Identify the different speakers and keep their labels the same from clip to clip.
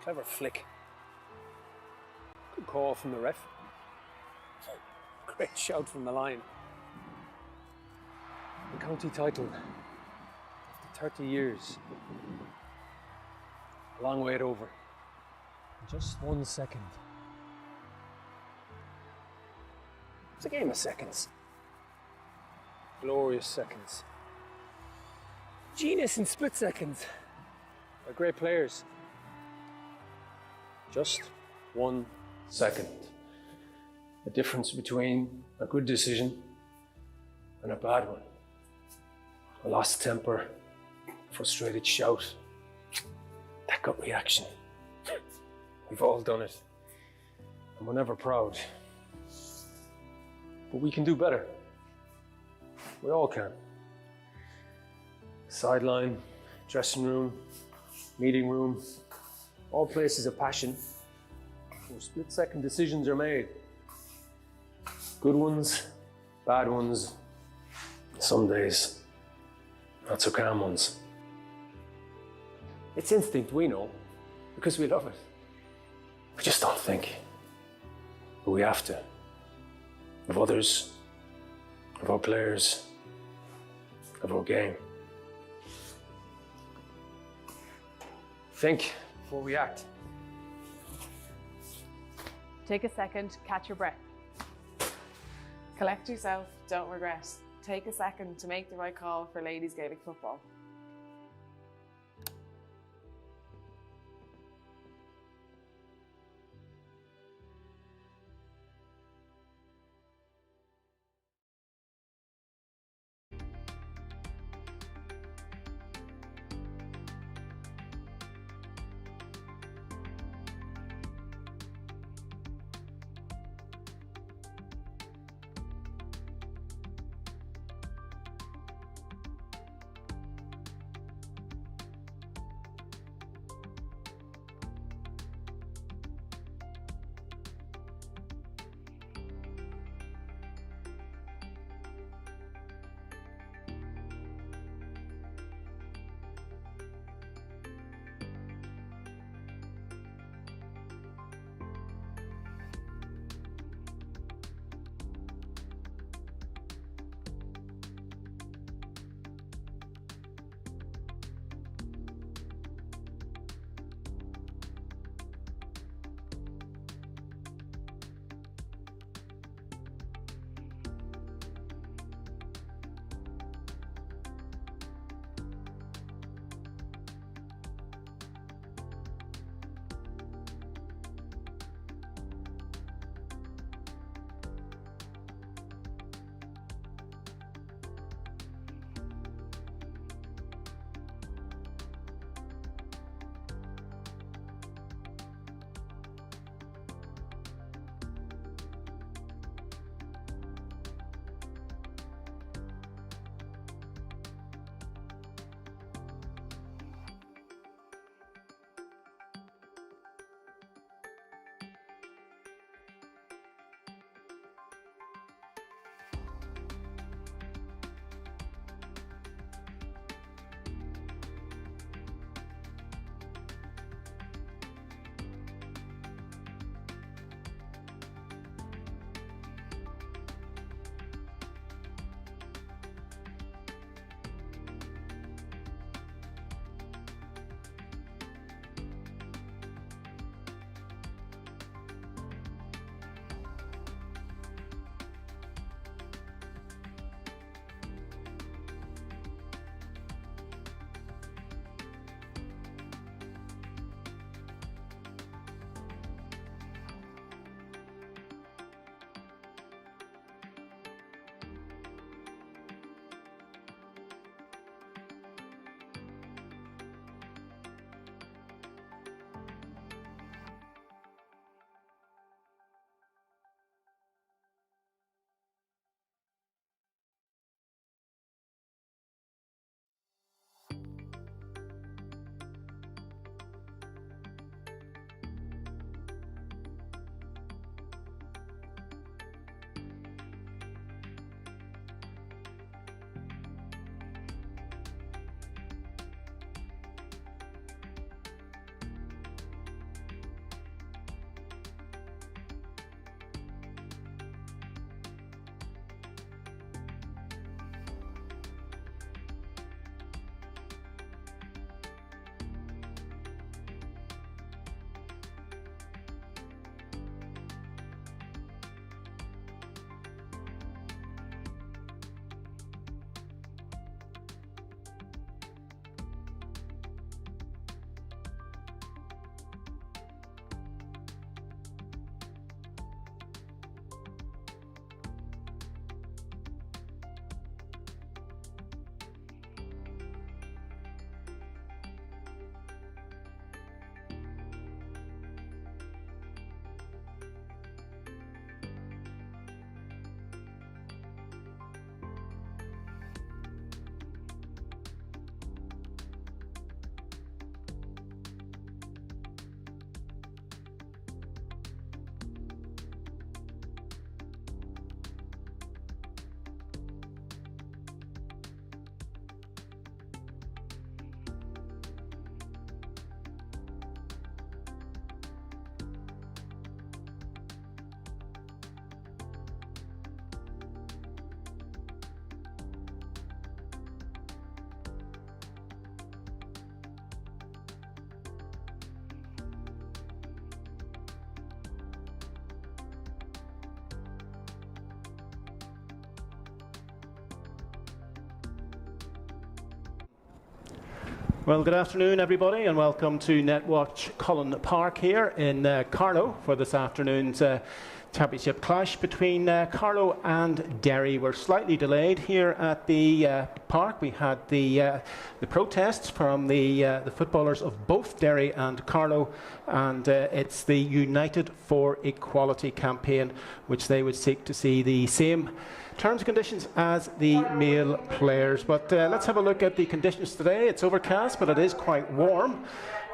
Speaker 1: Clever flick. Good call from the ref. Great shout from the line. The county title after 30 years. A long wait over. Just 1 second. It's a game of seconds. Glorious seconds. Genius in split seconds. They're great players. Just 1 second. The difference between a good decision and a bad one. A lost temper, frustrated shout, that gut reaction. We've all done it, and we're never proud. But we can do better. We all can. Sideline, dressing room, meeting room, all places of passion where split-second decisions are made. Good ones, bad ones, some days not so calm ones. It's instinct, we know, because we love it. We just don't think. But we have to. Of others, of our players, of our game. Think before we act.
Speaker 2: Take a second, catch your breath. Collect yourself, don't regret. Take a second to make the right call for ladies Gaelic football.
Speaker 3: Well, good afternoon, everybody, and welcome to Netwatch Cullen Park here in Carlow for this afternoon's championship clash between Carlow and Derry. We're slightly delayed here at the park. We had the protests from the footballers of both Derry and Carlow, and it's the United for Equality campaign, which they would seek to see the same terms and conditions as the male players. But let's have a look at the conditions today. It's overcast, but it is quite warm.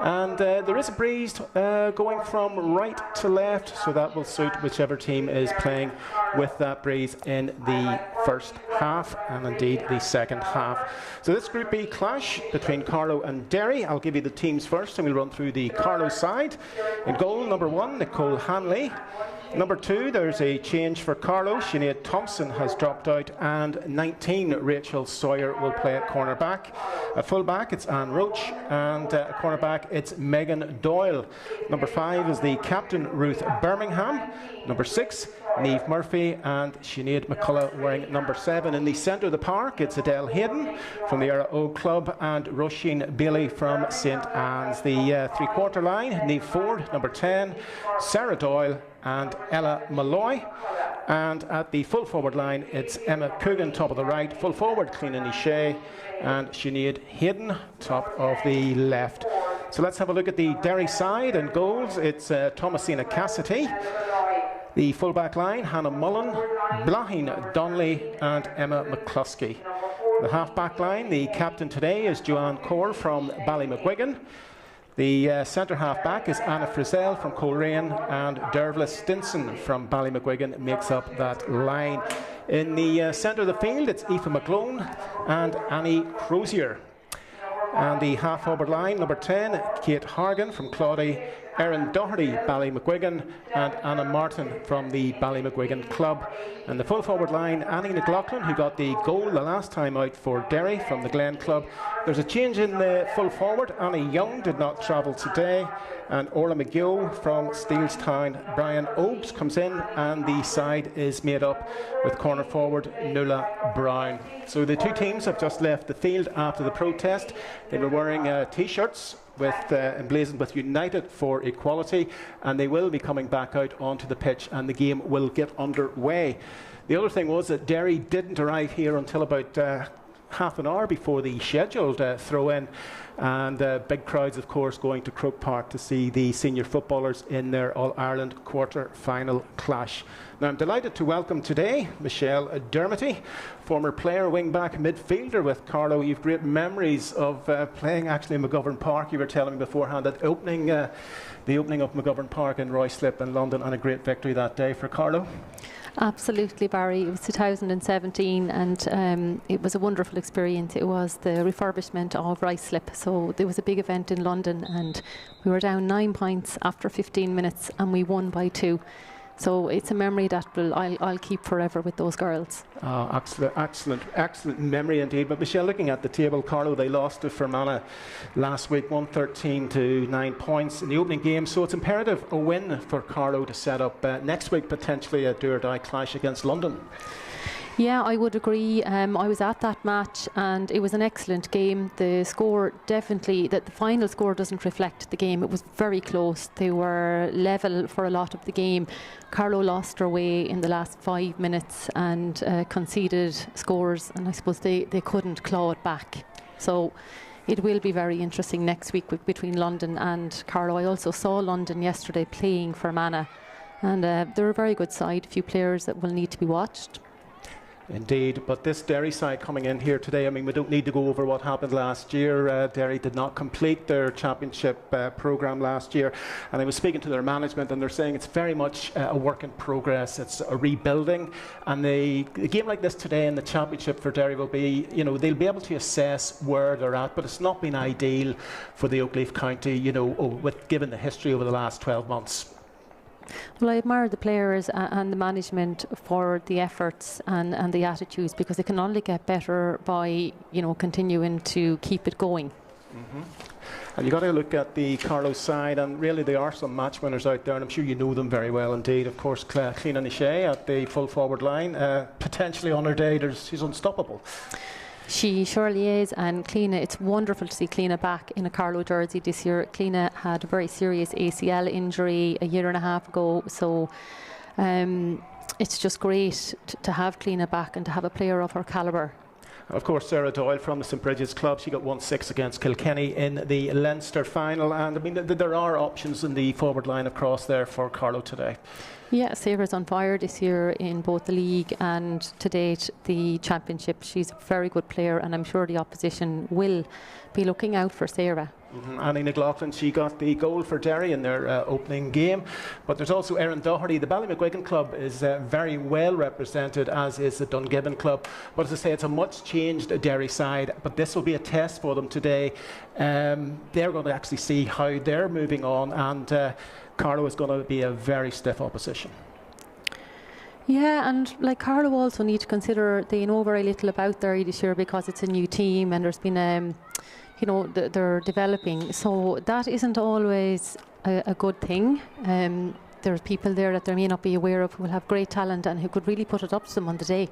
Speaker 3: And there is a breeze going from right to left, so that will suit whichever team is playing with that breeze in the first half and indeed the second half. So this Group B clash between Carlow and Derry. I'll give you the teams first and we'll run through the Carlow side. In goal, number 1, Nicole Hanley. Number 2, there's a change for Carlow. Sinead Thompson has dropped out, and 19, Rachel Sawyer, will play at cornerback. At fullback, it's Anne Roach, and at cornerback, it's Megan Doyle. Number 5 is the captain, Ruth Birmingham. Number 6, Niamh Murphy, and Sinead McCullough wearing number 7. In the centre of the park, it's Adele Hayden from the Era O Club and Roisin Bailey from St Anne's. The three-quarter line, Niamh Ford, number 10, Sarah Doyle, and Ella Malloy. And at the full forward line, it's Emma Coogan, top of the right, full forward, Cleena Nishay, and Sinead Hayden, top of the left. So let's have a look at the Derry side. And goals, it's Thomasina Cassidy. The full-back line, Hannah Mullen, Blahin Donnelly, and Emma McCluskey. The half-back line, the captain today is Joanne Core from Ballymacguigan. The centre half-back is Anna Frizzell from Coleraine, and Dervla Stinson from Ballymacguigan makes up that line. In the centre of the field, it's Aoife McGlone and Annie Crozier. And the half-forward line, number 10, Kate Hargan from Claudy, Erin Doherty, Ballymacguigan, and Anna Martin from the Ballymacguigan club. And the full forward line, Annie McLaughlin, who got the goal the last time out for Derry from the Glen club. There's a change in the full forward. Annie Young did not travel today, and Orla McGill from Steelstown. Brian Oakes comes in, and the side is made up with corner forward Nuala Brown. So the two teams have just left the field after the protest. They were wearing t-shirts with emblazoned with United for Equality, and they will be coming back out onto the pitch, and the game will get underway. The other thing was that Derry didn't arrive here until about half an hour before the scheduled throw-in, and big crowds, of course, going to Croke Park to see the senior footballers in their All-Ireland quarter-final clash. Now, I'm delighted to welcome today Michelle Dermody, former player, wing-back, midfielder with Carlow. You've great memories of playing actually in McGovern Park. You were telling me beforehand that the opening of McGovern Park in Ruislip in London, and a great victory that day for Carlow.
Speaker 4: Absolutely, Barry. It was 2017, and it was a wonderful experience. It was the refurbishment of Ruislip, so there was a big event in London, and we were down 9 points after 15 minutes, and we won by 2. So it's a memory that I'll keep forever with those girls.
Speaker 3: Oh, excellent memory indeed. But Michelle, looking at the table, Carlow, they lost to Fermanagh last week, 113 to 9 points in the opening game. So it's imperative a win for Carlow to set up next week potentially a do-or-die clash against London.
Speaker 4: Yeah, I would agree. I was at that match, and it was an excellent game. The score definitely, the final score doesn't reflect the game. It was very close. They were level for a lot of the game. Carlow lost their way in the last 5 minutes and conceded scores, and I suppose they couldn't claw it back. So it will be very interesting next week between London and Carlow. I also saw London yesterday playing Fermanagh, and they're a very good side. A few players that will need to be watched.
Speaker 3: Indeed, but this Derry side coming in here today, I mean, we don't need to go over what happened last year. Derry did not complete their championship programme last year, and I was speaking to their management, and they're saying it's very much a work in progress. It's a rebuilding, and a game like this today in the championship for Derry will be, you know, they'll be able to assess where they're at, but it's not been ideal for the Oakleaf County, you know, given the history over the last 12 months.
Speaker 4: Well, I admire the players and the management for the efforts and the attitudes, because they can only get better by, you know, continuing to keep it going.
Speaker 3: Mm-hmm. And you've got to look at the Carlow side, and really there are some match winners out there, and I'm sure you know them very well indeed. Of course, Cleena Nishay at the full forward line, potentially on her day, she's unstoppable.
Speaker 4: She surely is, and Cliona, it's wonderful to see Cliona back in a Carlow jersey this year. Cliona had a very serious ACL injury a year and a half ago, so it's just great to have Cliona back and to have a player of her calibre.
Speaker 3: Of course, Sarah Doyle from the St Bridget's Club, she got 1-6 against Kilkenny in the Leinster final, and I mean there are options in the forward line across there for Carlow today.
Speaker 4: Yeah, Sarah's on fire this year in both the league and to date the championship. She's a very good player, and I'm sure the opposition will be looking out for Sarah.
Speaker 3: Annie McLaughlin, she got the goal for Derry in their opening game, but there's also Erin Doherty. The Ballymacwigan club is very well represented, as is the Dungibbon club, but as I say, it's a much changed Derry side, but this will be a test for them today. They're going to actually see how they're moving on, and Carlow is going to be a very stiff opposition.
Speaker 4: Yeah, and like Carlow also need to consider they know very little about Derry this year because it's a new team and there's been you know, they're developing, so that isn't always a good thing. There's people there that they may not be aware of who will have great talent and who could really put it up to them on the day.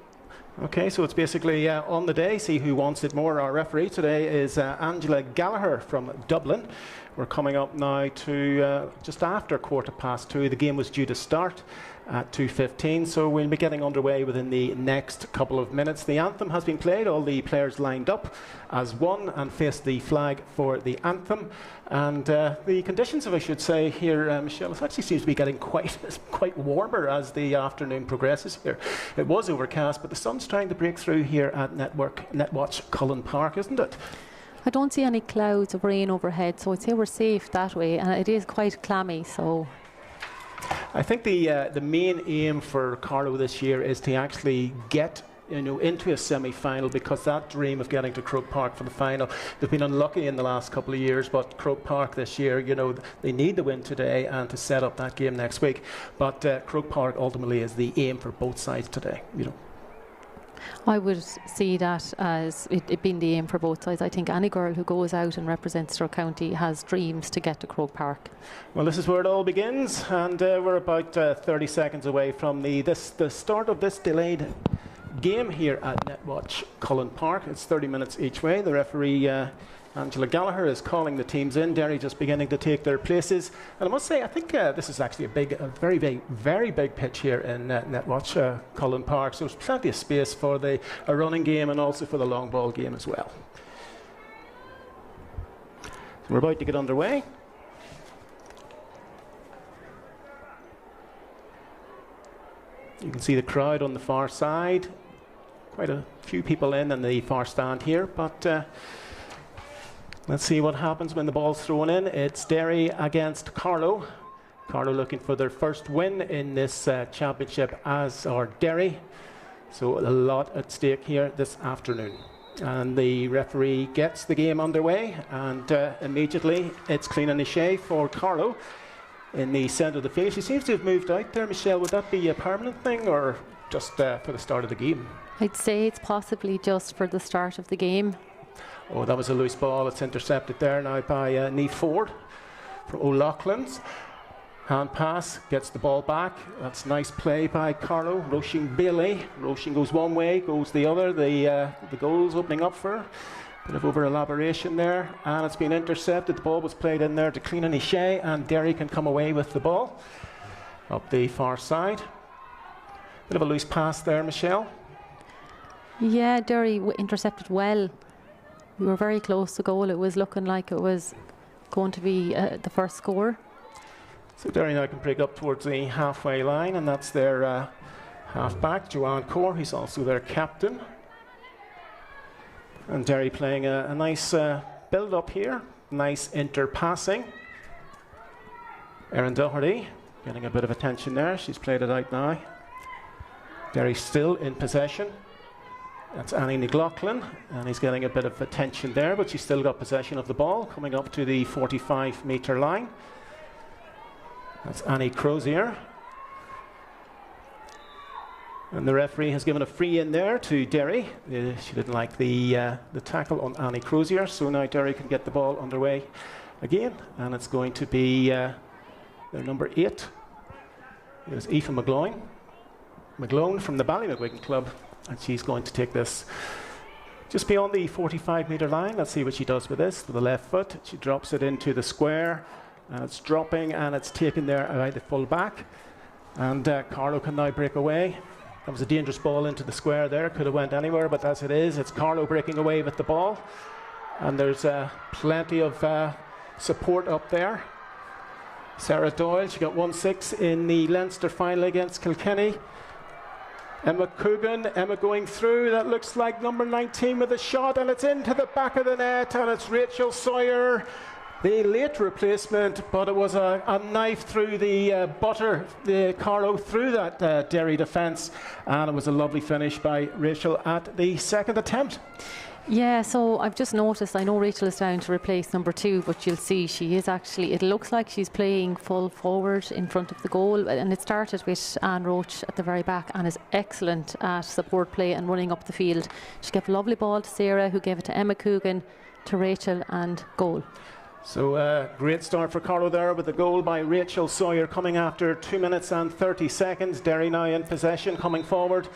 Speaker 3: Okay, so it's basically on the day, see who wants it more. Our referee today is Angela Gallagher from Dublin. We're coming up now to just after 2:15. The game was due to start at 2:15, so we'll be getting underway within the next couple of minutes. The anthem has been played, all the players lined up as one and face the flag for the anthem. And the conditions, if I should say here, Michelle, it actually seems to be getting quite warmer as the afternoon progresses here. It was overcast, but the sun's trying to break through here at Netwatch Cullen Park, isn't it?
Speaker 4: I don't see any clouds of rain overhead, so I'd say we're safe that way, and it is quite clammy, so...
Speaker 3: I think the main aim for Carlow this year is to actually get into a semi-final, because that dream of getting to Croke Park for the final, they've been unlucky in the last couple of years, but Croke Park this year, they need the win today and to set up that game next week. But Croke Park ultimately is the aim for both sides today.
Speaker 4: I would see that as it being the aim for both sides. I think any girl who goes out and represents their county has dreams to get to Croke Park.
Speaker 3: Well, this is where it all begins, and we're about 30 seconds away from the start of this delayed game here at Netwatch Cullen Park. It's 30 minutes each way. The referee Angela Gallagher is calling the teams in. Derry just beginning to take their places, and I must say I think this is actually a very big pitch here in Netwatch Cullen Park, so there's plenty of space for a running game and also for the long ball game as well. So we're about to get underway. You can see the crowd on the far side. Quite a few people in the far stand here, but let's see what happens when the ball's thrown in. It's Derry against Carlow. Carlow looking for their first win in this championship, as are Derry. So a lot at stake here this afternoon. And the referee gets the game underway, and immediately it's Cliona Nishay for Carlow in the centre of the field. She seems to have moved out there, Michelle. Would that be a permanent thing or just for the start of the game?
Speaker 4: I'd say it's possibly just for the start of the game.
Speaker 3: Oh, that was a loose ball. It's intercepted there now by Niamh Ford from O'Loughlin's. Hand pass, gets the ball back. That's nice play by Carlow. Roisin Bailey. Roisin goes one way, goes the other. The goal's opening up for her. Bit of over elaboration there, and it's been intercepted. The ball was played in there to Cliona Nishay, and Derry can come away with the ball up the far side. Bit of a loose pass there, Michelle.
Speaker 4: Yeah, Derry intercepted well. We were very close to goal. It was looking like it was going to be the first score.
Speaker 3: So Derry now can break up towards the halfway line, and that's their half-back, Joanne Core, who's also their captain. And Derry playing a nice build-up here, nice inter-passing. Erin Doherty getting a bit of attention there. She's played it out now. Derry still in possession. That's Annie McLaughlin, and he's getting a bit of attention there, but she's still got possession of the ball, coming up to the 45-metre line. That's Annie Crozier. And the referee has given a free in there to Derry. She didn't like the tackle on Annie Crozier, so now Derry can get the ball underway again, and it's going to be their number 8. There's Aoife McGlone from the Ballymacwigan club, and she's going to take this Just beyond the 45-metre line, let's see what she does with this. With the left foot, she drops it into the square, and it's dropping, and it's taken there by the full back. And Carlow can now break away. That was a dangerous ball into the square there. Could have went anywhere, but as it is, it's Carlow breaking away with the ball. And there's plenty of support up there. Sarah Doyle, she got 1-6 in the Leinster final against Kilkenny. Emma Coogan, Emma going through, that looks like number 19 with a shot, and it's into the back of the net, and it's Rachel Sawyer, the late replacement, but it was a knife through the butter, the Carlow through that Derry defence, and it was a lovely finish by Rachel at the second attempt.
Speaker 4: Yeah, so I've just noticed, I know Rachel is down to replace number 2, but you'll see she is actually, it looks like she's playing full forward in front of the goal, and it started with Anne Roach at the very back and is excellent at support play and running up the field. She gave a lovely ball to Sarah, who gave it to Emma Coogan, to Rachel, and goal.
Speaker 3: So great start for Carlow there with the goal by Rachel Sawyer coming after 2 minutes and 30 seconds. Derry now in possession, coming forward.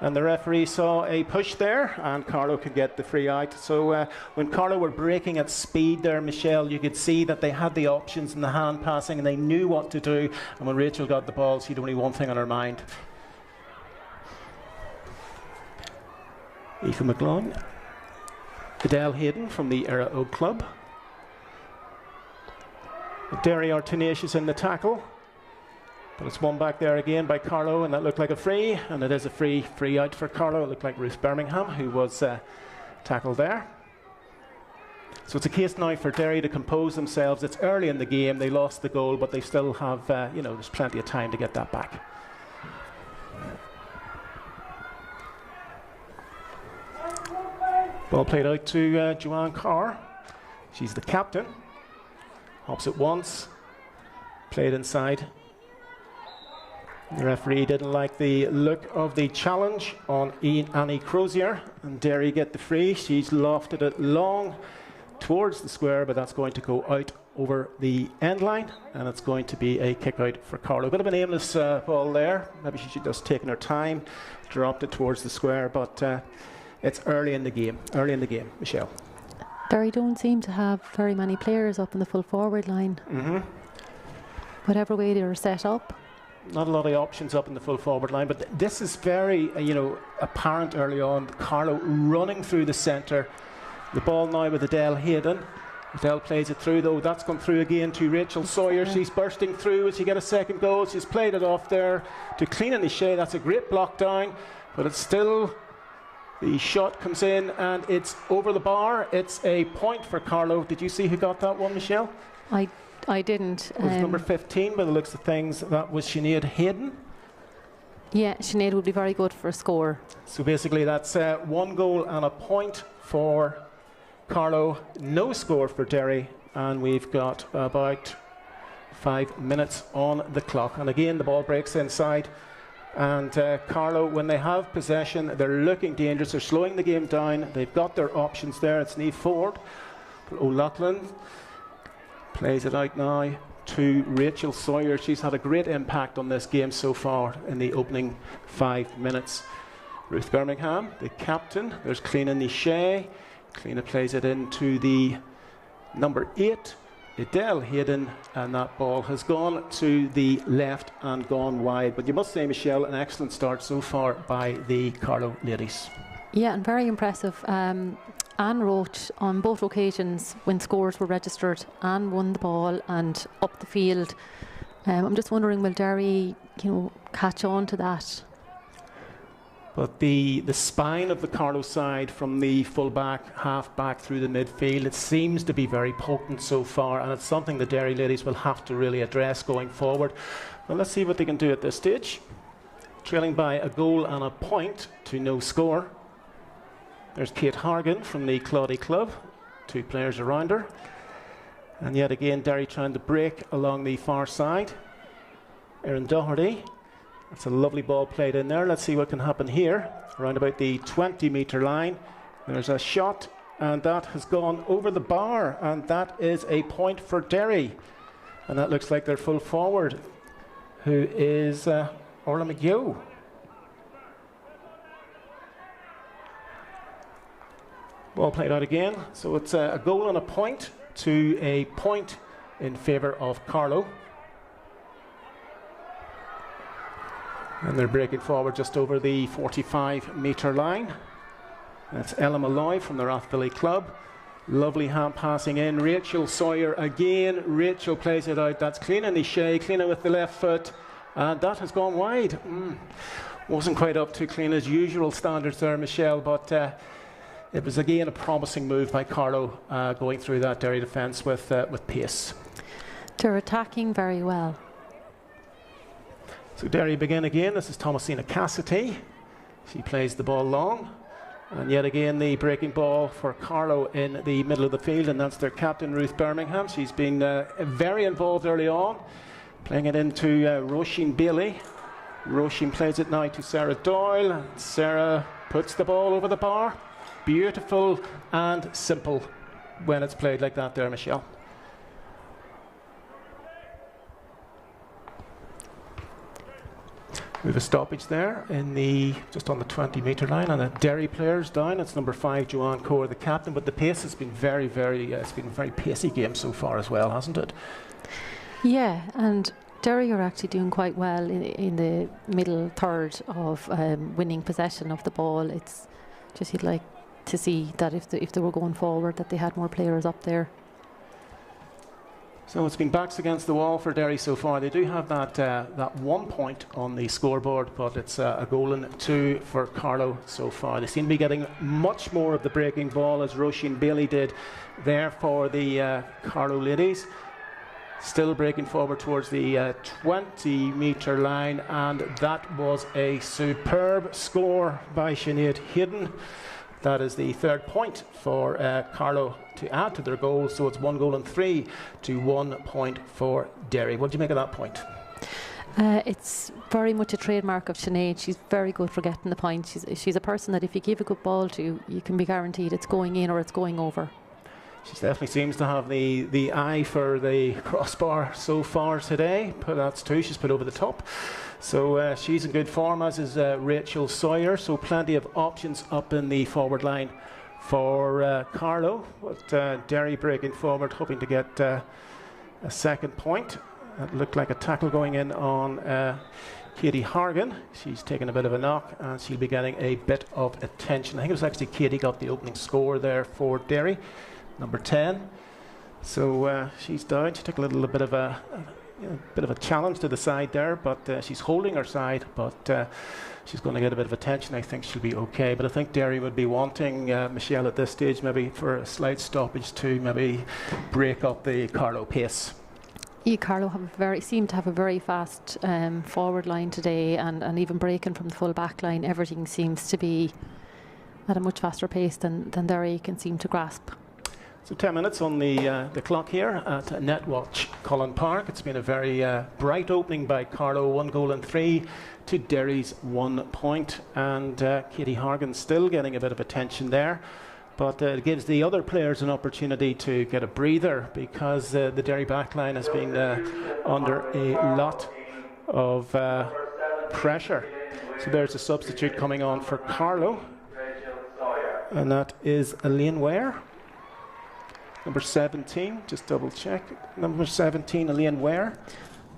Speaker 3: And the referee saw a push there, and Carlow could get the free out. So when Carlow were breaking at speed there, Michelle, you could see that they had the options in the hand passing and they knew what to do. And when Rachel got the ball, she had only one thing on her mind. Aoife McGlone. Adele Hayden from the Era Oak Club. Derry are tenacious in the tackle. But it's won back there again by Carlow, and that looked like a free, and it is a free out for Carlow. It looked like Ruth Birmingham who was tackled there. So it's a case now for Derry to compose themselves. It's early in the game, they lost the goal, but they still have, there's plenty of time to get that back. Ball played out to Joanne Carr. She's the captain. Hops it once, played inside. The referee didn't like the look of the challenge on Annie Crozier, and Derry get the free. She's lofted it long towards the square, but that's going to go out over the end line, and it's going to be a kick out for Carlow. A bit of an aimless ball there. Maybe she should just taken her time, dropped it towards the square, but it's early in the game. Michelle.
Speaker 4: Derry don't seem to have very many players up in the full forward line. Whatever way they're set up.
Speaker 3: Not a lot of options up in the full forward line, but this is very, apparent early on. Carlow running through the centre. The ball now with Adele Hayden. Adele plays it through, though. That's gone through again to Rachel Sawyer. She's bursting through. Will she get a second goal? She's played it off there to Clean and Shea. That's a great block down, but it's still, the shot comes in and it's over the bar. It's a point for Carlow. Did you see who got that one, Michelle?
Speaker 4: I didn't.
Speaker 3: It was number 15 by the looks of things. That was Sinead Hayden.
Speaker 4: Yeah, Sinead would be very good for a score.
Speaker 3: So basically that's 1 goal and a point for Carlow. No score for Derry, and we've got about 5 minutes on the clock. And again, the ball breaks inside. And Carlow, when they have possession, they're looking dangerous. They're slowing the game down. They've got their options there. It's Niamh Ford. O'Loughlin plays it out now to Rachel Sawyer. She's had a great impact on this game so far in the opening 5 minutes. Ruth Birmingham, the captain. There's Cleena Shea. Cleena plays it into the number 8, Adele Hayden, and that ball has gone to the left and gone wide. But you must say, Michelle, an excellent start so far by the Carlow ladies. Yeah,
Speaker 4: and very impressive. Anne Roach, on both occasions when scores were registered, Anne won the ball and up the field. I'm just wondering, will Derry, catch on to that?
Speaker 3: But the spine of the Carlow side, from the full back, half back through the midfield, it seems to be very potent so far, and it's something the Derry ladies will have to really address going forward. Well, let's see what they can do at this stage. Trailing by a goal and a point to no score. There's Kate Hargan from the Claudy Club, 2 players around her. And yet again, Derry trying to break along the far side. Erin Doherty. That's a lovely ball played in there. Let's see what can happen here. Around about the 20-metre line. There's a shot, and that has gone over the bar, and that is a point for Derry. And that looks like their full forward, who is Orla McGill. Ball played out again. So it's a goal and a point to a point in favour of Carlow. And they're breaking forward just over the 45-metre line. That's Ella Malloy from the Rathvilly Club. Lovely hand passing in. Rachel Sawyer again. Rachel plays it out. That's Cliona Nishay. Cliona with the left foot. And that has gone wide. Wasn't quite up to Cliona's usual standards there, Michelle, but it was again a promising move by Carlow going through that Derry defence with pace.
Speaker 4: They're attacking very well.
Speaker 3: So Derry begin again. This is Thomasina Cassidy. She plays the ball long. And yet again the breaking ball for Carlow in the middle of the field, and that's their captain Ruth Birmingham. She's been very involved early on, playing it into Roisin Bailey. Roisin plays it now to Sarah Doyle, and Sarah puts the ball over the bar. Beautiful and simple when it's played like that there, Michelle. We have a stoppage there in just on the 20-metre line, and a Derry player's down. It's number 5, Joanne Core, the captain. But the pace has been it's been a very pacey game so far as well, hasn't it? Yeah,
Speaker 4: and Derry are actually doing quite well in the middle third of winning possession of the ball. It's just you'd like to see that if they were going forward, that they had more players up there.
Speaker 3: So it's been backs against the wall for Derry so far. They do have that 1 point on the scoreboard, but it's a goal and 2 for Carlow so far. They seem to be getting much more of the breaking ball, as Roisin Bailey did there for the Carlow ladies. Still breaking forward towards the 20-metre line, and that was a superb score by Sinead Hayden. That is the 3rd point for Carlow to add to their goals, so it's 1 goal and 3 to 1 point for Derry. What do you make of that point?
Speaker 4: It's very much a trademark of Sinead. She's very good for getting the point. She's a person that if you give a good ball to, you can be guaranteed it's going in or it's going over.
Speaker 3: She definitely seems to have the eye for the crossbar so far today. That's 2 she's put over the top. So she's in good form, as is Rachel Sawyer. So plenty of options up in the forward line for Carlow. But Derry breaking forward, hoping to get a 2nd point. It looked like a tackle going in on Katie Hargan. She's taken a bit of a knock, and she'll be getting a bit of attention. I think it was actually Katie got the opening score there for Derry, number 10. So she's down. She took a little bit of a challenge to the side there, but she's holding her side, but she's going to get a bit of attention. I think she'll be okay, but I think Derry would be wanting Michelle at this stage maybe for a slight stoppage to maybe break up the Carlow pace.
Speaker 4: Yeah, Carlow seem to have a very fast forward line today, and even breaking from the full back line, everything seems to be at a much faster pace than Derry can seem to grasp.
Speaker 3: So 10 minutes on the clock here at Netwatch Cullen Park. It's been a very bright opening by Carlow, 1 goal and 3 to Derry's 1 point. And Katie Hargan still getting a bit of attention there. But it gives the other players an opportunity to get a breather, because the Derry backline has been under a lot of pressure. So there's a substitute coming on for Carlow, and that is Elaine Ware. Number 17, just double check. Number 17, Elaine Ware.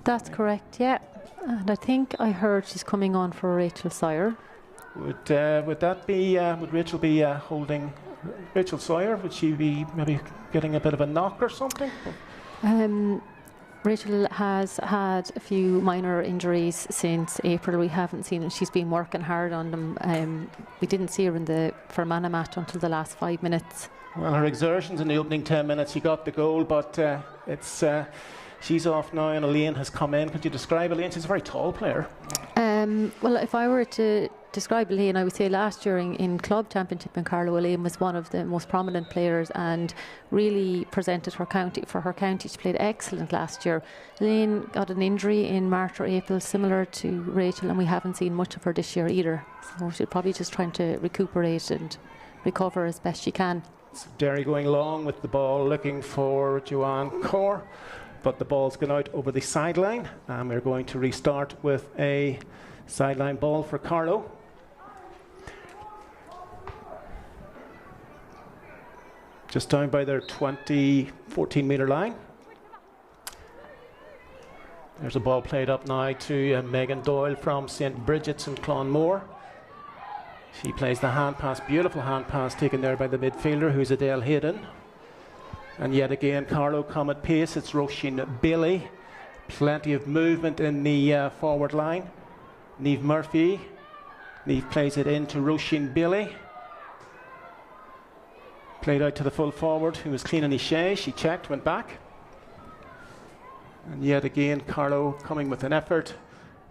Speaker 4: That's correct, yeah. And I think I heard she's coming on for Rachel Sawyer.
Speaker 3: Would that be? Would Rachel be holding Rachel Sawyer? Would she be maybe getting a bit of a knock or something?
Speaker 4: Rachel has had a few minor injuries since April. We haven't seen her. She's been working hard on them. We didn't see her in the Fermanagh match until the last 5 minutes.
Speaker 3: Well, her exertions in the opening 10 minutes, she got the goal, but she's off now, and Elaine has come in. Could you describe Elaine? She's a very tall player.
Speaker 4: Well, if I were to describe Elaine, I would say last year in club championship in Carlow, Elaine was one of the most prominent players and really presented her county for her county. She played excellent last year. Elaine got an injury in March or April, similar to Rachel, and we haven't seen much of her this year either. So she's probably just trying to recuperate and recover as best she can.
Speaker 3: Derry going long with the ball, looking for Joanne Core, but the ball's gone out over the sideline, and we're going to restart with a sideline ball for Carlow. just down by their 14-metre line. There's a ball played up now to Megan Doyle from St. Bridget's in Clonmore. She plays the hand pass, beautiful hand pass taken there by the midfielder, who's Adele Hayden. And yet again, Carlow come at pace. It's Roisin Bailey. Plenty of movement in the forward line. Niamh Murphy. Niamh plays it in to Roisin Bailey. Played out to the full forward, who was Clean O'Shea. She checked, went back. And yet again, Carlow coming with an effort,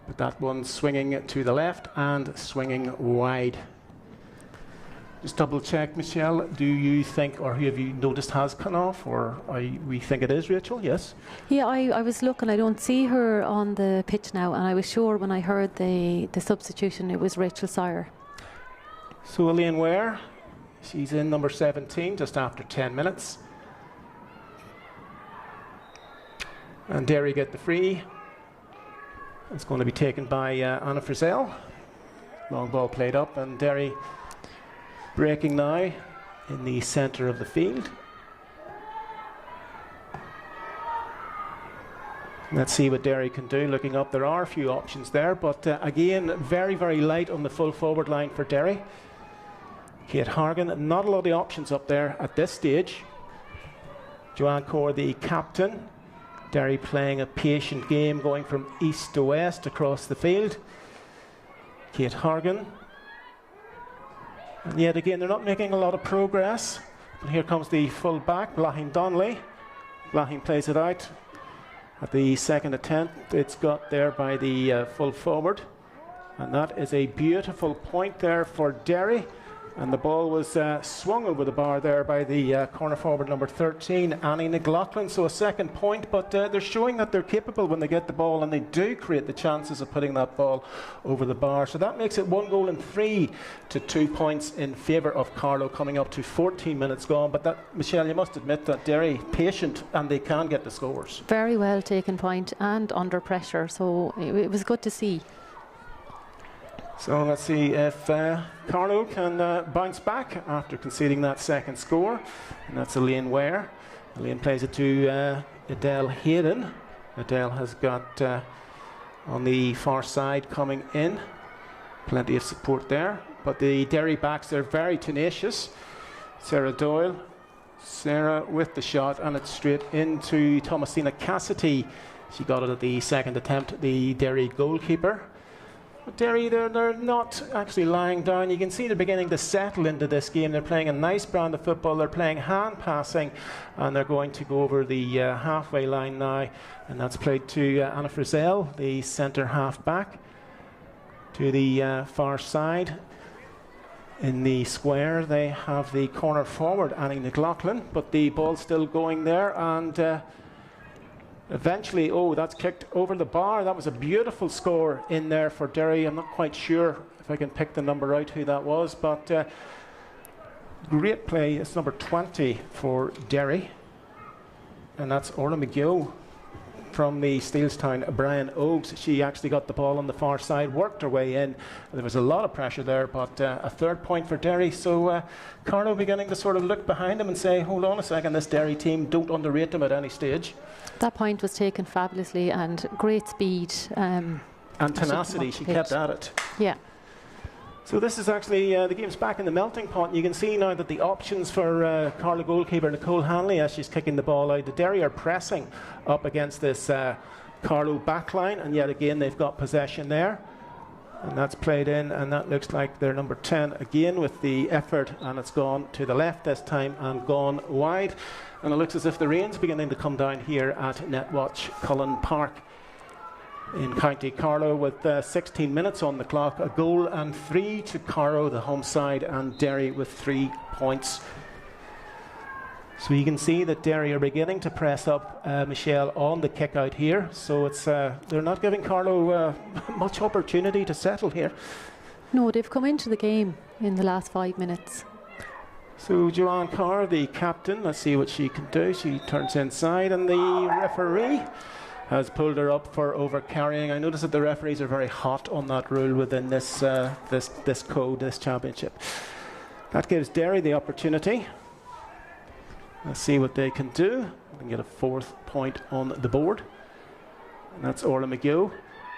Speaker 3: but that one swinging to the left and swinging wide. Just double check, Michelle, do you think, or who have you noticed has come off, or we think it is Rachel? Yes?
Speaker 4: Yeah, I was looking, I don't see her on the pitch now, and I was sure when I heard the substitution it was Rachel Sire.
Speaker 3: So Elaine Ware, she's in number 17 just after 10 minutes. And Derry get the free. It's going to be taken by Anna Frizzell. Long ball played up, and Derry breaking now in the centre of the field. Let's see what Derry can do. Looking up, there are a few options there, but again, very, very light on the full forward line for Derry. Kate Hargan, not a lot of options up there at this stage. Joanne Corr, the captain. Derry playing a patient game, going from east to west across the field. Kate Hargan. And yet again, they're not making a lot of progress. But here comes the full back, Blahin Donnelly. Blahin plays it out. At the second attempt, it's got there by the full forward. And that is a beautiful point there for Derry. And the ball was swung over the bar there by the corner forward number 13, Annie McLaughlin. So a second point, but they're showing that they're capable when they get the ball, and they do create the chances of putting that ball over the bar. So that makes it 1 goal and 3 to 2 points in favour of Carlow, coming up to 14 minutes gone. But that, Michelle, you must admit that Derry patient, and they can get the scores.
Speaker 4: Very well taken point and under pressure, so it was good to see.
Speaker 3: So let's see if Carlow can bounce back after conceding that second score. And that's Elaine Ware. Elaine plays it to Adele Hayden. Adele has got on the far side coming in. Plenty of support there. But the Derry backs are very tenacious. Sarah Doyle. Sarah with the shot, and it's straight into Thomasina Cassidy. She got it at the second attempt, the Derry goalkeeper. But Derry, they're not actually lying down. You can see they're beginning to settle into this game. They're playing a nice brand of football. They're playing hand passing, and they're going to go over the halfway line now. And that's played to Anna Frizzell, the centre half back, to the far side. In the square, they have the corner forward, Annie McLaughlin, but the ball's still going there, and eventually, that's kicked over the bar. That was a beautiful score in there for Derry. I'm not quite sure if I can pick the number out who that was, but great play. It's number 20 for Derry, and that's Orla McGill from the Steelstown Brian Oakes. She actually got the ball on the far side, worked her way in. There was a lot of pressure there, but a third point for Derry. So Carlow beginning to sort of look behind them and say, hold on a second, this Derry team, don't underrate them at any stage.
Speaker 4: That point was taken fabulously, and great speed.
Speaker 3: And tenacity, she kept at it.
Speaker 4: Yeah.
Speaker 3: So this is actually, the game's back in the melting pot. You can see now that the options for Carlow goalkeeper Nicole Hanley, as she's kicking the ball out, the Derry are pressing up against this Carlow backline, and yet again they've got possession there. And that's played in, and that looks like their number 10 again with the effort, and it's gone to the left this time and gone wide. And it looks as if the rain's beginning to come down here at Netwatch Cullen Park in County Carlow, with 16 minutes on the clock. A goal and 3 to Carlow, the home side, and Derry with 3 points. So you can see that Derry are beginning to press up, Michelle, on the kick out here. So it's they're not giving Carlow much opportunity to settle here.
Speaker 4: No, they've come into the game in the last 5 minutes.
Speaker 3: So Joanne Carr, the captain, let's see what she can do. She turns inside, and the referee has pulled her up for overcarrying. I notice that the referees are very hot on that rule within this this code, this championship. That gives Derry the opportunity. Let's see what they can do. We can get a 4th point on the board. And that's Orla McGill.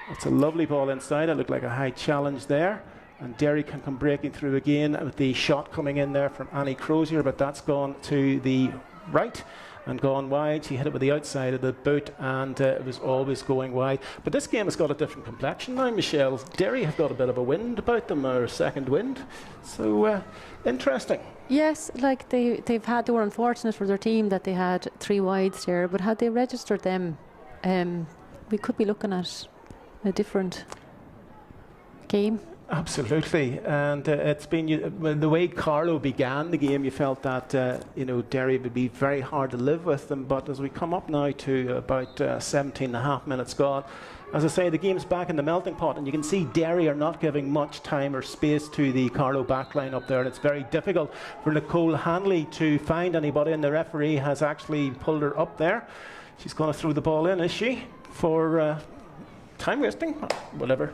Speaker 3: That's a lovely ball inside. It looked like a high challenge there. And Derry can come breaking through again with the shot coming in there from Annie Crozier, but that's gone to the right and gone wide. She hit it with the outside of the boot, and it was always going wide. But this game has got a different complexion now, Michelle. Derry have got a bit of a wind about them, or a second wind. So interesting.
Speaker 4: Yes, like they were unfortunate for their team that they had 3 wides there, but had they registered them, we could be looking at a different game.
Speaker 3: Absolutely, and it's been the way Carlow began the game. You felt that Derry would be very hard to live with them, but as we come up now to about 17 and a half minutes gone, as I say, the game's back in the melting pot, and you can see Derry are not giving much time or space to the Carlow backline up there, and it's very difficult for Nicole Hanley to find anybody, and the referee has actually pulled her up there. She's going to throw the ball in, is she, for time wasting? Whatever.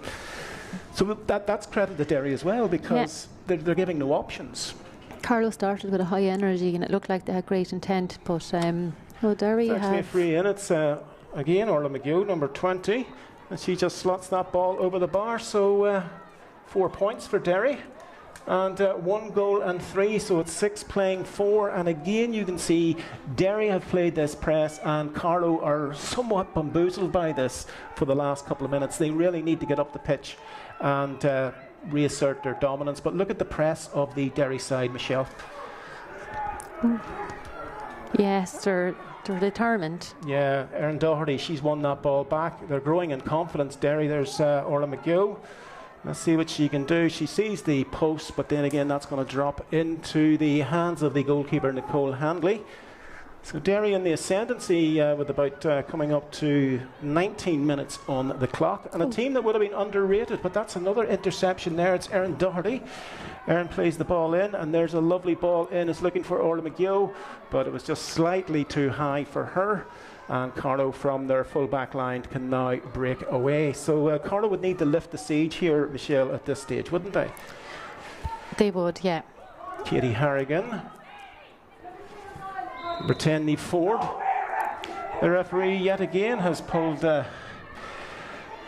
Speaker 3: So that's credit to Derry as well, because they're giving no options.
Speaker 4: Carlow started with a high energy and it looked like they had great intent, but Derry
Speaker 3: it's actually a free in. It's again Orla McGill, number 20, and she just slots that ball over the bar. So 4 points for Derry, and 1 goal and 3, so it's 6 playing 4. And again, you can see Derry have played this press, and Carlow are somewhat bamboozled by this for the last couple of minutes. They really need to get up the pitch and reassert their dominance. But look at the press of the Derry side, Michelle.
Speaker 4: Yes, they're determined.
Speaker 3: Yeah, Erin Doherty, she's won that ball back. They're growing in confidence, Derry. There's Orla McGill. Let's see what she can do. She sees the post, but then again, that's going to drop into the hands of the goalkeeper, Nicole Handley. So Derry in the ascendancy with about coming up to 19 minutes on the clock. And a team that would have been underrated, but that's another interception there. It's Erin Doherty. Erin plays the ball in, and there's a lovely ball in. It's looking for Orla McGill, but it was just slightly too high for her. And Carlow from their full back line can now break away. So Carlow would need to lift the siege here, Michelle, at this stage, wouldn't they?
Speaker 4: They would, yeah. Katie
Speaker 3: Harrigan. Number 10, Niamh Ford. The referee yet again has pulled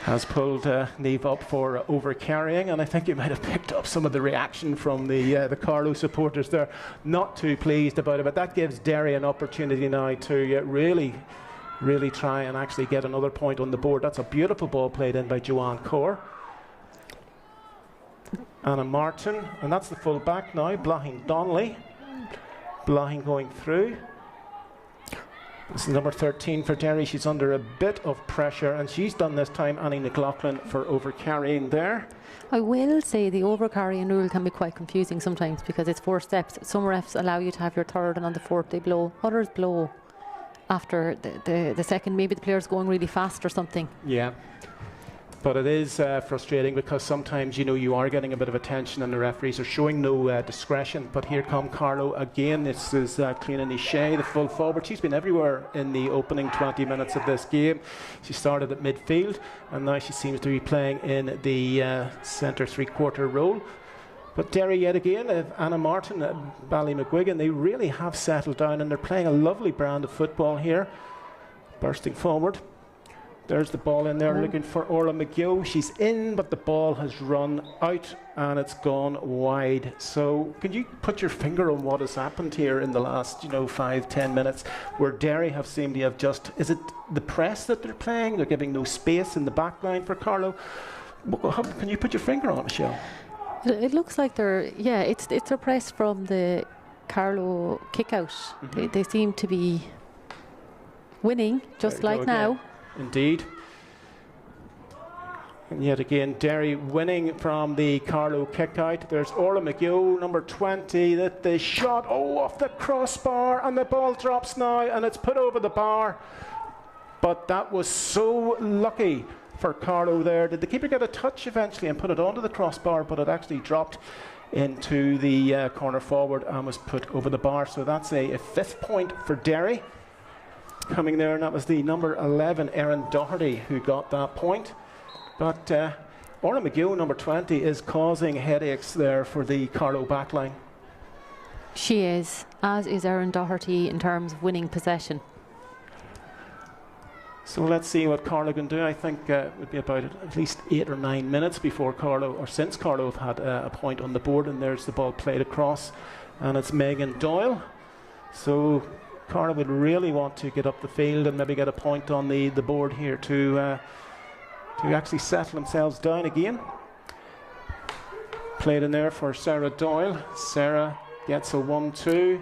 Speaker 3: Niamh up for over-carrying, and I think you might have picked up some of the reaction from the Carlow supporters. They're not too pleased about it, but that gives Derry an opportunity now to really try and actually get another point on the board. That's a beautiful ball played in by Joanne Corr. Anna Martin, and that's the full back now, Blahin Donnelly. Blahin going through. This is number 13 for Derry. She's under a bit of pressure, and she's done this time Annie McLaughlin for over-carrying there.
Speaker 4: I will say the over-carrying rule can be quite confusing sometimes because it's 4 steps. Some refs allow you to have your third, and on the fourth they blow. Others blow after the second. Maybe the player's going really fast or something. Yeah.
Speaker 3: But it is frustrating because sometimes, you are getting a bit of attention and the referees are showing no discretion. But here come Carlow again. This is Cliona Nishay, the full forward. She's been everywhere in the opening 20 minutes of this game. She started at midfield and now she seems to be playing in the centre 3/4 role. But Derry yet again, Anna Martin, Ballymcguigan, they really have settled down and they're playing a lovely brand of football here. Bursting forward. There's the ball in there, looking for Orla McGill. She's in, but the ball has run out and it's gone wide. So can you put your finger on what has happened here in the last 5-10 minutes, where Derry have seemed to have just, is it the press that they're playing? They're giving no space in the back line for Carlow. Can you put your finger on it, Michelle?
Speaker 4: It looks like it's a press from the Carlow kick out. Mm-hmm. They seem to be winning, just like now.
Speaker 3: Indeed. And yet again, Derry winning from the Carlow kick out. There's Orla McGill, number 20, that the shot, off the crossbar, and the ball drops now, and it's put over the bar. But that was so lucky for Carlow there. Did the keeper get a touch eventually and put it onto the crossbar, but it actually dropped into the corner forward and was put over the bar. So that's a 5th point for Derry. Coming there, and that was the number 11, Erin Doherty, who got that point. But Orla McGill, number 20, is causing headaches there for the Carlow backline.
Speaker 4: She is, as is Erin Doherty in terms of winning possession.
Speaker 3: So let's see what Carlow can do. I think it would be about at least 8 or 9 minutes before Carlow, or since Carlow have had a point on the board, and there's the ball played across, and it's Megan Doyle. So Carlow would really want to get up the field and maybe get a point on the board here to actually settle themselves down again. Played in there for Sarah Doyle. Sarah gets a 1-2. It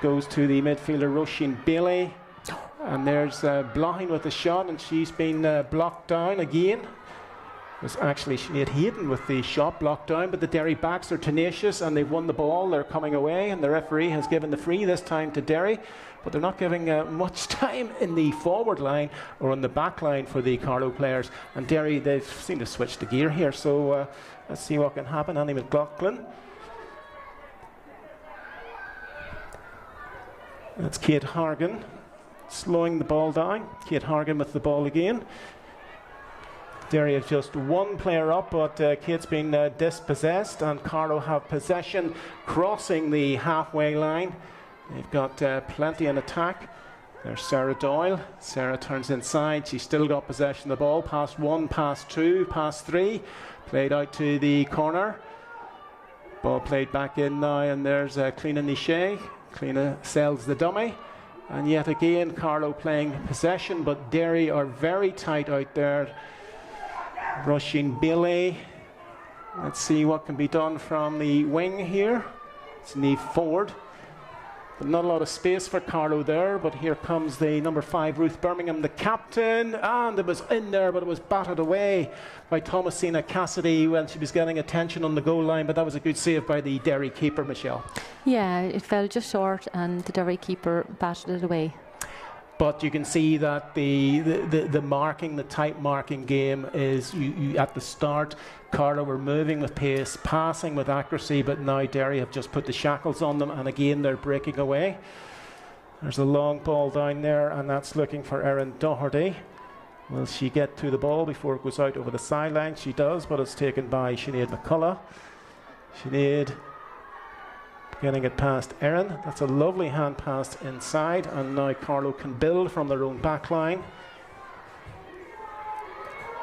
Speaker 3: goes to the midfielder Roisin Bailey. And there's Blocking with the shot, and she's been blocked down again. It was actually Sinead Hayden with the shot blocked down, but the Derry backs are tenacious and they've won the ball. They're coming away, and the referee has given the free this time to Derry, but they're not giving much time in the forward line or on the back line for the Carlow players. And Derry, they seem to switch the gear here, so let's see what can happen. Annie McLaughlin. That's Kate Hargan slowing the ball down. Kate Hargan with the ball again. Derry have just one player up, but Kate's been dispossessed, and Carlow have possession crossing the halfway line. They've got plenty in attack. There's Sarah Doyle. Sarah turns inside. She's still got possession of the ball. Pass 1, pass 2, pass 3. Played out to the corner. Ball played back in now, and there's Cliona Nichet. Cliona sells the dummy. And yet again, Carlow playing possession, but Derry are very tight out there. Roisin Bailey. Let's see what can be done from the wing here. It's Niamh Ford. But not a lot of space for Carlow there, but here comes the number 5, Ruth Birmingham, the captain, and it was in there, but it was batted away by Thomasina Cassidy when she was getting attention on the goal line, but that was a good save by the Derry keeper, Michelle.
Speaker 4: Yeah, it fell just short, and the Derry keeper batted it away.
Speaker 3: But you can see that the marking, the tight marking game is you at the start. Carlow were moving with pace, passing with accuracy, but now Derry have just put the shackles on them, and again they're breaking away. There's a long ball down there, and that's looking for Erin Doherty. Will she get to the ball before it goes out over the sideline? She does, but it's taken by Sinead McCullough. Sinead getting it past Erin. That's a lovely hand pass inside, and now Carlow can build from their own back line.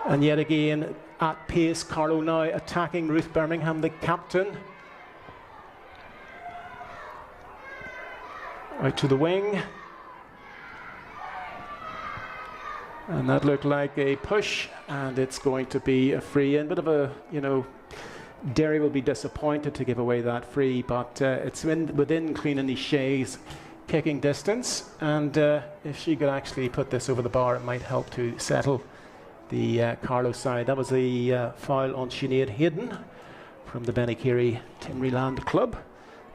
Speaker 3: And yet again, at pace, Carlow now attacking Ruth Birmingham, the captain. Out to the wing. And that looked like a push, and it's going to be a free in. Bit of a, Derry will be disappointed to give away that free, but it's within Cliona Nichet's kicking distance, and if she could actually put this over the bar, it might help to settle the Carlow side. That was the foul on Sinead Hayden from the Bennykerry Timryland Club.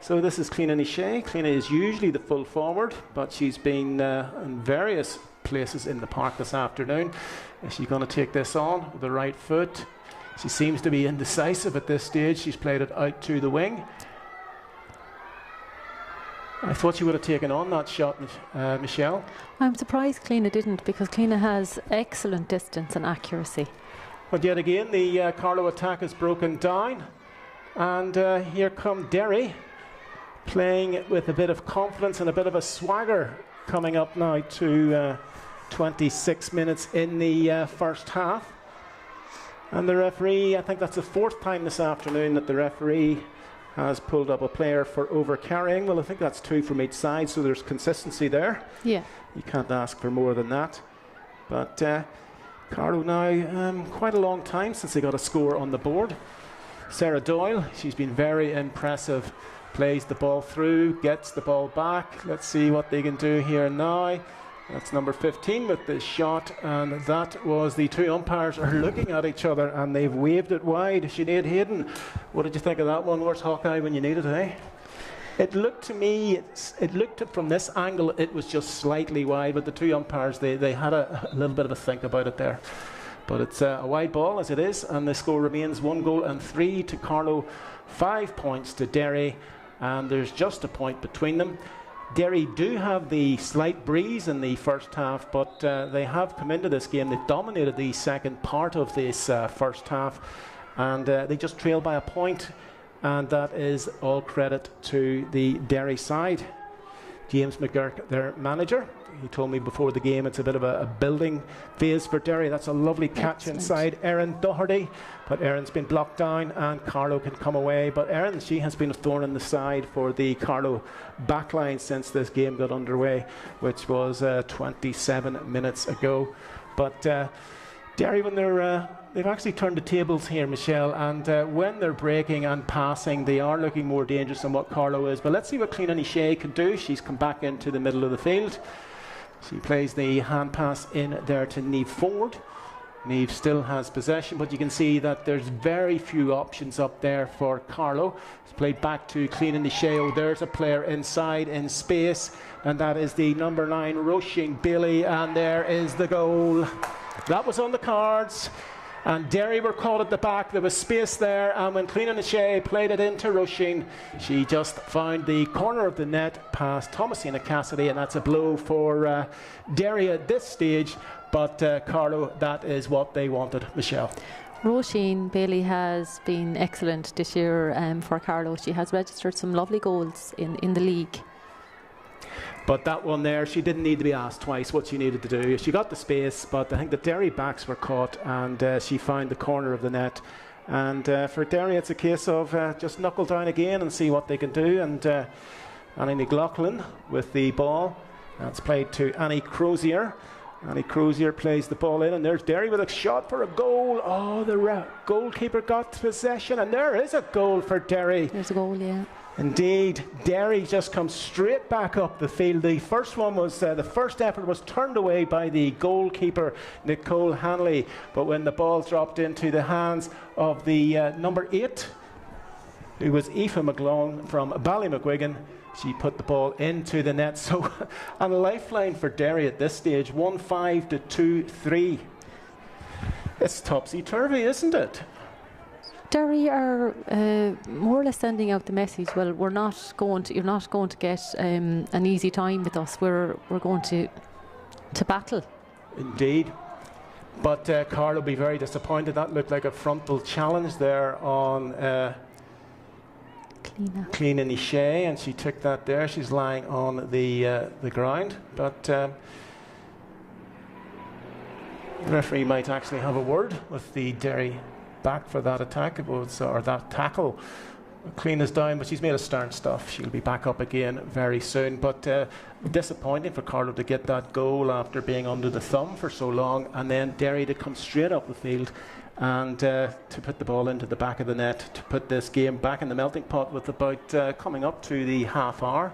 Speaker 3: So this is Cliona Nichet. Cliona is usually the full forward, but she's been in various places in the park this afternoon. Is she going to take this on with the right foot? She seems to be indecisive at this stage. She's played it out to the wing. I thought she would have taken on that shot, Michelle. I'm
Speaker 4: surprised Cliona didn't, because Cliona has excellent distance and accuracy.
Speaker 3: But yet again, the Carlow attack is broken down. And here come Derry, playing with a bit of confidence and a bit of a swagger, coming up now to 26 minutes in the first half. And the referee, I think that's the 4th time this afternoon that the referee has pulled up a player for over-carrying. Well, I think that's 2 from each side, so there's consistency there.
Speaker 4: Yeah.
Speaker 3: You can't ask for more than that. But Carlow now, quite a long time since they got a score on the board. Sarah Doyle, she's been very impressive. Plays the ball through, gets the ball back. Let's see what they can do here now. That's number 15 with the shot, and that was the 2 umpires are looking at each other, and they've waved it wide. Sinead Hayden, what did you think of that one? Where's Hawkeye when you need it, eh? It looked to me, from this angle, it was just slightly wide, but the 2 umpires, they had a little bit of a think about it there. But it's a wide ball as it is, and the score remains 1 goal and 3 to Carlow, 5 points to Derry, and there's just a point between them. Derry do have the slight breeze in the first half, but they have come into this game. They've dominated the second part of this first half, and they just trail by a point and that is all credit to the Derry side. James McGurk, their manager, he told me before the game it's a bit of a building phase for Derry. That's a lovely catch inside Erin Doherty, but Erin's been blocked down and Carlow can come away. But Erin, she has been a thorn in the side for the Carlow backline since this game got underway, which was 27 minutes ago. But Derry, when they've actually turned the tables here, Michelle, and when they're breaking and passing, they are looking more dangerous than what Carlow is. But let's see what Clíona Shea can do. She's come back into the middle of the field. She plays the hand pass in there to Niamh Ford. Niamh still has possession, but you can see that there's very few options up there for Carlow. It's played back to Clíona Shea. Oh, there's a player inside in space, and that is the number 9, Roisin Bailey, and there is the goal. That was on the cards. And Derry were caught at the back. There was space there, and when Clíona Shea played it into Roisin, she just found the corner of the net past Thomasina Cassidy, and that's a blow for Derry at this stage. But Carlow, that is what they wanted. Michelle.
Speaker 4: Roisin Bailey has been excellent this year for Carlow. She has registered some lovely goals in the league.
Speaker 3: But that one there, she didn't need to be asked twice what she needed to do. She got the space, but I think the Derry backs were caught, and she found the corner of the net. And for Derry, it's a case of just knuckle down again and see what they can do. And Annie McLaughlin with the ball. That's played to Annie Crozier. Annie Crozier plays the ball in, and there's Derry with a shot for a goal. Oh, the goalkeeper got possession, and there is a goal for Derry.
Speaker 4: There's a goal, yeah.
Speaker 3: Indeed, Derry just comes straight back up the field. The first one was the first effort was turned away by the goalkeeper Nicole Hanley, but when the ball dropped into the hands of the number 8, who was Aoife McGlone from Ballymacguigan, she put the ball into the net. So a lifeline for Derry at this stage, 1-5 to 2-3. It's topsy-turvy, isn't it?
Speaker 4: Derry are more or less sending out the message. Well, you're not going to get an easy time with us. We're going to battle.
Speaker 3: Indeed. But Carlow will be very disappointed. That looked like a frontal challenge there on Clíona Shea, and she took that there. She's lying on the ground. But the referee might actually have a word with the Derry back for that attack, or that tackle. Clíona's down, but she's made of stern stuff. She'll be back up again very soon. But disappointing for Carlow to get that goal after being under the thumb for so long, and then Derry to come straight up the field and to put the ball into the back of the net to put this game back in the melting pot with about coming up to the half hour.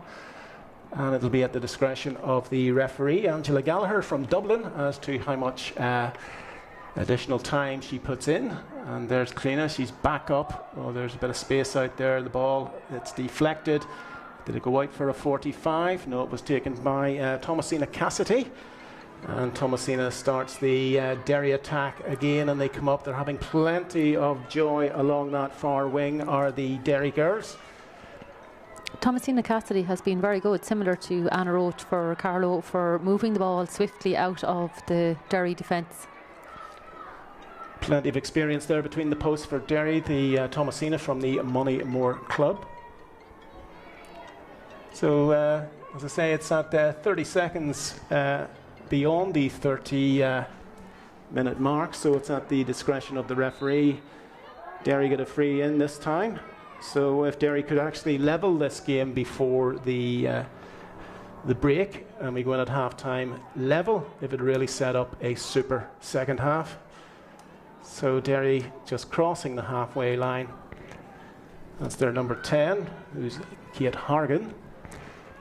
Speaker 3: And it'll be at the discretion of the referee, Angela Gallagher from Dublin, as to how much additional time she puts in. And there's Clíona, she's back up. Oh, there's a bit of space out there. The ball, it's deflected. Did it go out for a 45? No, it was taken by Thomasina Cassidy. And Thomasina starts the Derry attack again, and they come up. They're having plenty of joy along that far wing, are the Derry girls.
Speaker 4: Thomasina Cassidy has been very good, similar to Anna Roach for Carlow, for moving the ball swiftly out of the Derry defence.
Speaker 3: Plenty of experience there between the posts for Derry, the Thomasina from the Moneymore Club. So, as I say, it's at 30 seconds beyond the 30-minute mark, so it's at the discretion of the referee. Derry get a free in this time. So if Derry could actually level this game before the break, and we go in at half-time level, it would really set up a super second half. So Derry just crossing the halfway line. That's their number 10, who's Kate Hargan.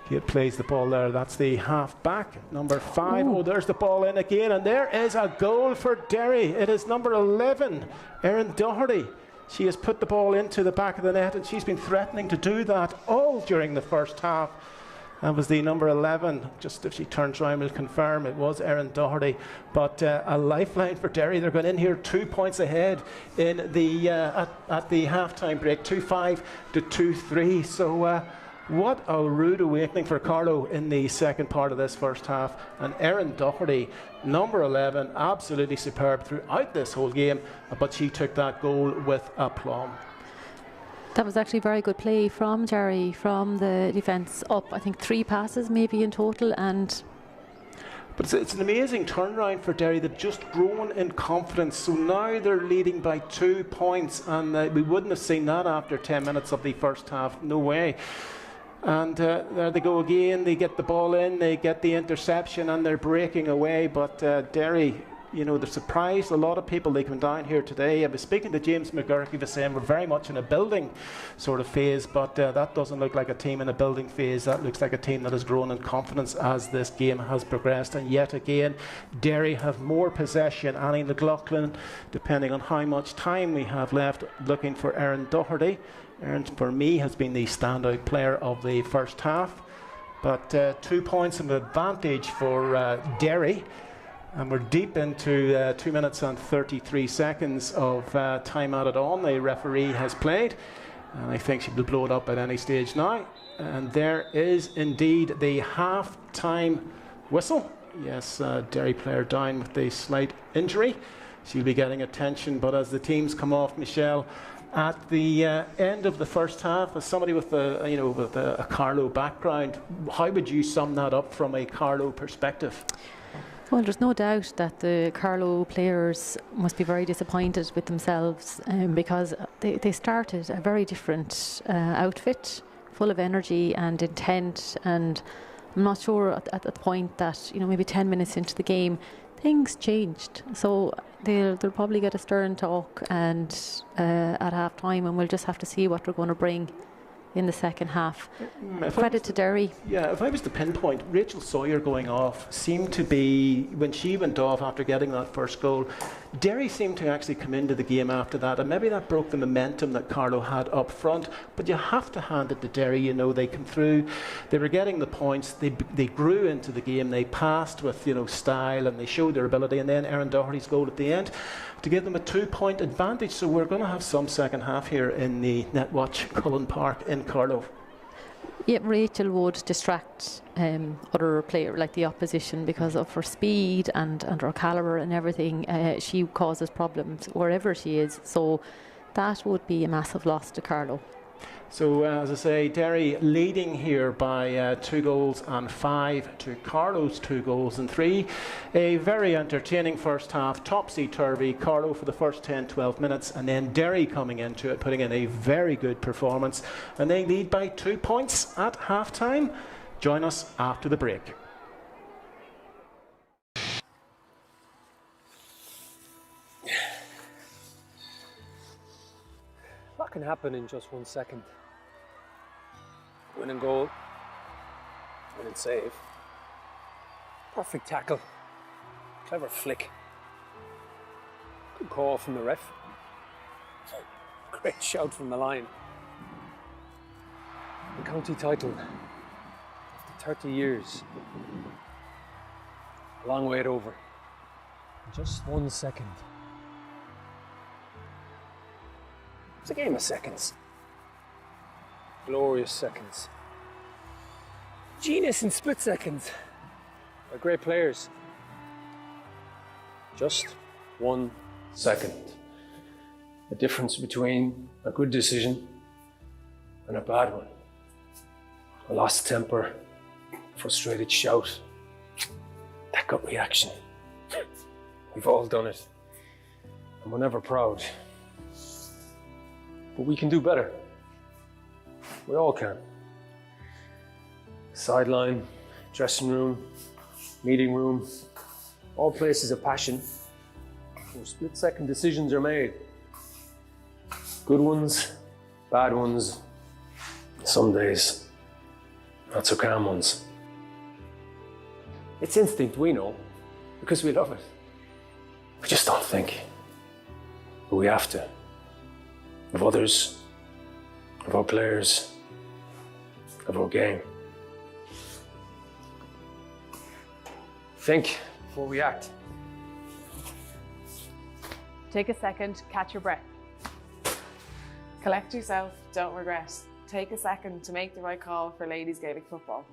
Speaker 3: Kate plays the ball there. That's the half-back, number 5. Ooh. Oh, there's the ball in again, and there is a goal for Derry. It is number 11, Erin Doherty. She has put the ball into the back of the net, and she's been threatening to do that all during the first half. That was the number 11. Just if she turns around, we'll confirm it was Erin Doherty. But a lifeline for Derry. They're going in here 2 points ahead in the at the half-time break, 2-5 to 2-3. So what a rude awakening for Carlow in the second part of this first half. And Erin Doherty, number 11, absolutely superb throughout this whole game. But she took that goal with aplomb.
Speaker 4: That was actually very good play from Derry, from the defence up. I think 3 passes maybe in total, and
Speaker 3: But it's an amazing turnaround for Derry. They've just grown in confidence. So now they're leading by 2 points, and we wouldn't have seen that after 10 minutes of the first half. No way. And there they go again. They get the ball in, they get the interception, and they're breaking away. But Derry, you know, they've surprised a lot of people. They came down here today. I was speaking to James McGurk. He was saying we're very much in a building sort of phase, but that doesn't look like a team in a building phase. That looks like a team that has grown in confidence as this game has progressed. And yet again, Derry have more possession. Annie McLaughlin, depending on how much time we have left, looking for Aaron Doherty. Aaron, for me, has been the standout player of the first half. But 2 points of advantage for Derry. And we're deep into 2 minutes and 33 seconds of time added on. The referee has played, and I think she will blow it up at any stage now. And there is indeed the half-time whistle. Yes, Derry player down with a slight injury. She'll be getting attention, but as the teams come off, Michelle, at the end of the first half, as somebody with a Carlow background, how would you sum that up from a Carlow perspective?
Speaker 4: well, there's no doubt that the Carlow players must be very disappointed with themselves because they started a very different outfit, full of energy and intent, and I'm not sure at the point that, you know, maybe 10 minutes into the game, things changed. So they'll probably get a stern talk and at half time, and we'll just have to see what they're going to bring in the second half. Credit to Derry.
Speaker 3: Yeah, if I was to pinpoint, Rachel Sawyer going off seemed to be, when she went off after getting that first goal, Derry seemed to actually come into the game after that, and maybe that broke the momentum that Carlow had up front. But you have to hand it to Derry. You know, they came through, they were getting the points, they grew into the game, they passed with, you know, style, and they showed their ability, and then Aaron Doherty's goal at the end to give them a 2-point advantage. So we're going to have some second half here in the Netwatch Cullen Park in Carlow.
Speaker 4: Yeah, Rachel would distract other player like the opposition because of her speed and her calibre and everything. She causes problems wherever she is, so that would be a massive loss to Carlow.
Speaker 3: So as I say, Derry leading here by 2 goals and 5 to Carlow's 2 goals and 3. A very entertaining first half, topsy-turvy. Carlow for the first 10-12 minutes, and then Derry coming into it, putting in a very good performance, and they lead by 2 points at half-time. Join us after the break.
Speaker 1: That can happen in just 1 second. Winning goal, winning save, perfect tackle, clever flick, good call from the ref, great shout from the line. The county title, after 30 years, a long wait over, in just 1 second. It's a game of seconds. Glorious seconds. Genius in split seconds. By great players. Just 1 second. The difference between a good decision and a bad one. A lost temper, frustrated shout. That gut reaction. We've all done it. And we're never proud. But we can do better. We all can. Sideline, dressing room, meeting room, all places of passion where split-second decisions are made. Good ones, bad ones, some days not so calm ones. It's instinct, we know, because we love it. We just don't think. But we have to. Of others, of our players, of our game. Think before we act.
Speaker 2: Take a second, catch your breath. Collect yourself, don't regret. Take a second to make the right call for ladies Gaelic football.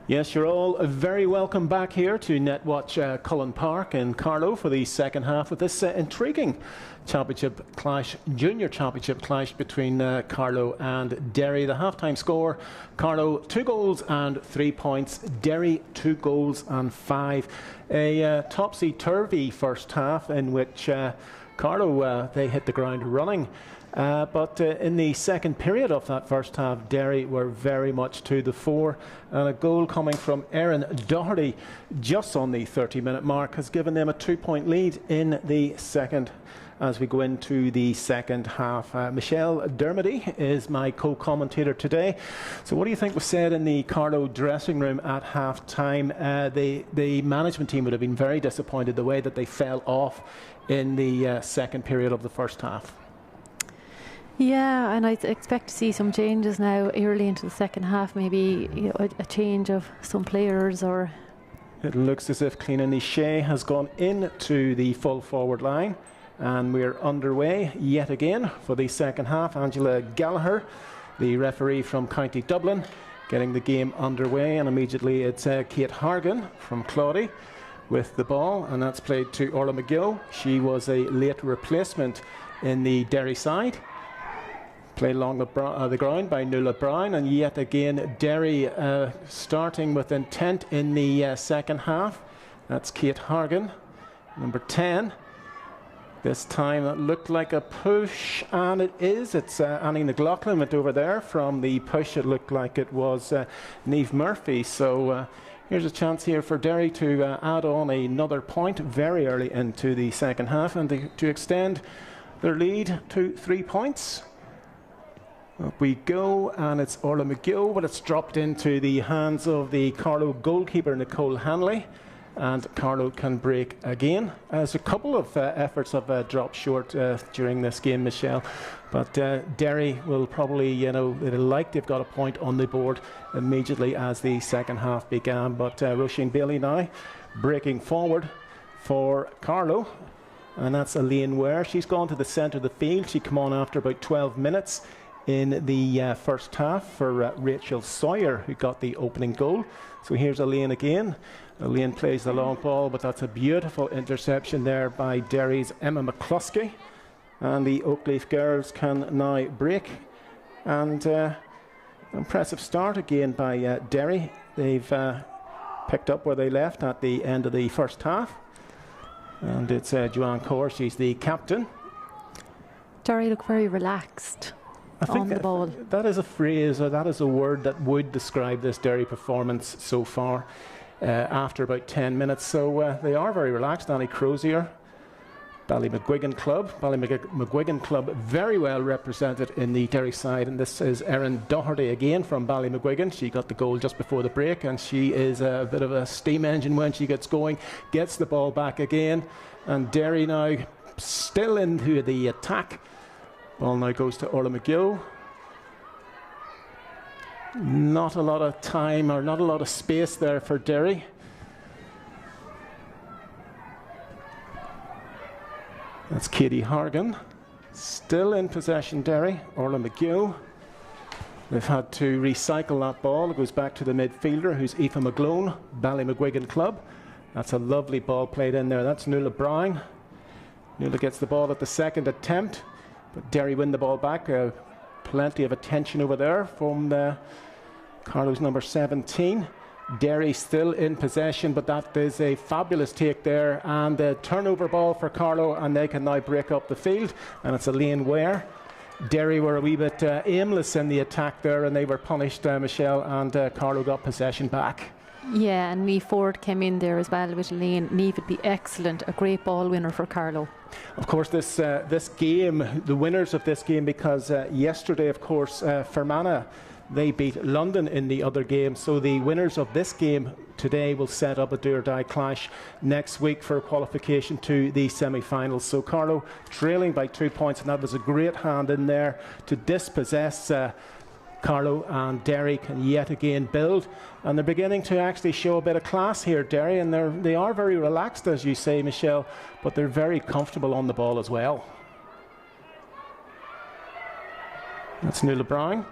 Speaker 3: Yes, you're all very welcome back here to Netwatch Cullen Park in Carlow for the second half of this intriguing championship clash, junior championship clash between Carlow and Derry. The half-time score, Carlow 2 goals and 3 points, Derry 2 goals and 5. A topsy-turvy first half in which Carlow, they hit the ground running. But in the second period of that first half, Derry were very much to the fore, and a goal coming from Erin Doherty just on the 30-minute mark has given them a 2-point lead in the second as we go into the second half. Michelle Dermody is my co-commentator today. So what do you think was said in the Carlow dressing room at half-time? The management team would have been very disappointed the way that they fell off in the second period of the first half.
Speaker 4: Yeah, and I expect to see some changes now early into the second half, maybe a change of some players. Or
Speaker 3: it looks as if Cliona Shea has gone into the full forward line, and we're underway yet again for the second half. Angela Gallagher, the referee from County Dublin, getting the game underway, and immediately it's Kate Hargan from Claudy with the ball, and that's played to Orla McGill. She was a late replacement in the Derry side. Played along the ground by Nuala Brown, and yet again Derry starting with intent in the second half. That's Kate Hargan, number 10. This time it looked like a push, and it is. It's Annie McLaughlin went over there from the push. It looked like it was Niamh Murphy. So here's a chance here for Derry to add on another point very early into the second half, and to extend their lead to 3 points. Up we go, and it's Orla McGill, but it's dropped into the hands of the Carlow goalkeeper, Nicole Hanley, and Carlow can break again. As a couple of efforts have dropped short during this game, Michelle, but Derry will probably, they've got a point on the board immediately as the second half began. But Roisin Bailey now breaking forward for Carlow, and that's Elaine Ware. She's gone to the centre of the field. She came on after about 12 minutes in the first half for Rachel Sawyer, who got the opening goal. So here's Elaine again. Elaine plays the long ball, but that's a beautiful interception there by Derry's Emma McCluskey. And the Oakleaf girls can now break. And impressive start again by Derry. They've picked up where they left at the end of the first half. And it's Joanne Kaur, she's the captain.
Speaker 4: Derry look very relaxed.
Speaker 3: I think
Speaker 4: the ball.
Speaker 3: That is a phrase, or that is a word that would describe this Derry performance so far after about 10 minutes. So they are very relaxed. Annie Crozier, Ballymcguigan Club very well represented in the Derry side, and this is Erin Doherty again from Ballymcguigan. She got the goal just before the break, and she is a bit of a steam engine when she gets going, gets the ball back again, and Derry now still into the attack. Ball now goes to Orla McGill. Not a lot of time, or not a lot of space there for Derry. That's Katie Hargan. Still in possession, Derry. Orla McGill. They've had to recycle that ball. It goes back to the midfielder, who's Aoife McGlone, Ballymcguigan Club. That's a lovely ball played in there. That's Nuala Brown. Nuala gets the ball at the second attempt, but Derry win the ball back. Plenty of attention over there from Carlow's number 17. Derry still in possession, but that is a fabulous take there, and a turnover ball for Carlow, and they can now break up the field, and it's Elaine Ware. Derry were a wee bit aimless in the attack there, and they were punished, Michelle, and Carlow got possession back.
Speaker 4: Yeah, and Niamh Ford came in there as well with Elaine. Niamh would be excellent, a great ball winner for Carlow.
Speaker 3: Of course, this game, the winners of this game, because yesterday, of course, Fermanagh, they beat London in the other game. So the winners of this game today will set up a do-or-die clash next week for qualification to the semi-finals. So Carlow trailing by 2 points, and that was a great hand in there to dispossess Carlow, and Derry can yet again build, and they're beginning to actually show a bit of class here, Derry, and they are very relaxed, as you say, Michelle, but they're very comfortable on the ball as well. That's Nuala Brown.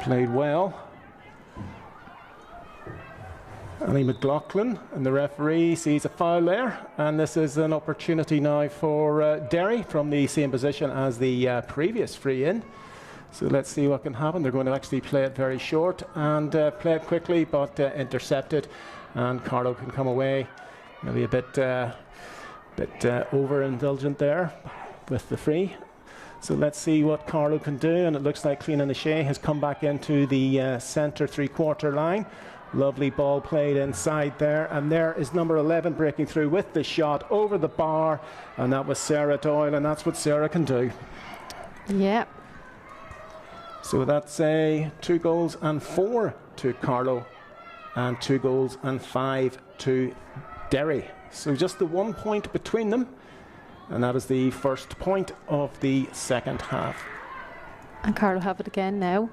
Speaker 3: Played well. Annie McLaughlin, and the referee sees a foul there, and this is an opportunity now for Derry from the same position as the previous free in. So let's see what can happen. They're going to actually play it very short and play it quickly, but intercepted, and Carlow can come away. Maybe a bit overindulgent there with the free. So let's see what Carlow can do, and it looks like Cliona O'Shea has come back into the centre three-quarter line. Lovely ball played inside there, and there is number 11 breaking through with the shot over the bar, and that was Sarah Doyle, and that's what Sarah can do.
Speaker 4: Yeah.
Speaker 3: So that's 2 goals and 4 to Carlow, and 2 goals and 5 to Derry. So just the 1 point between them, and that is the first point of the second half.
Speaker 4: And Carlow have it again now.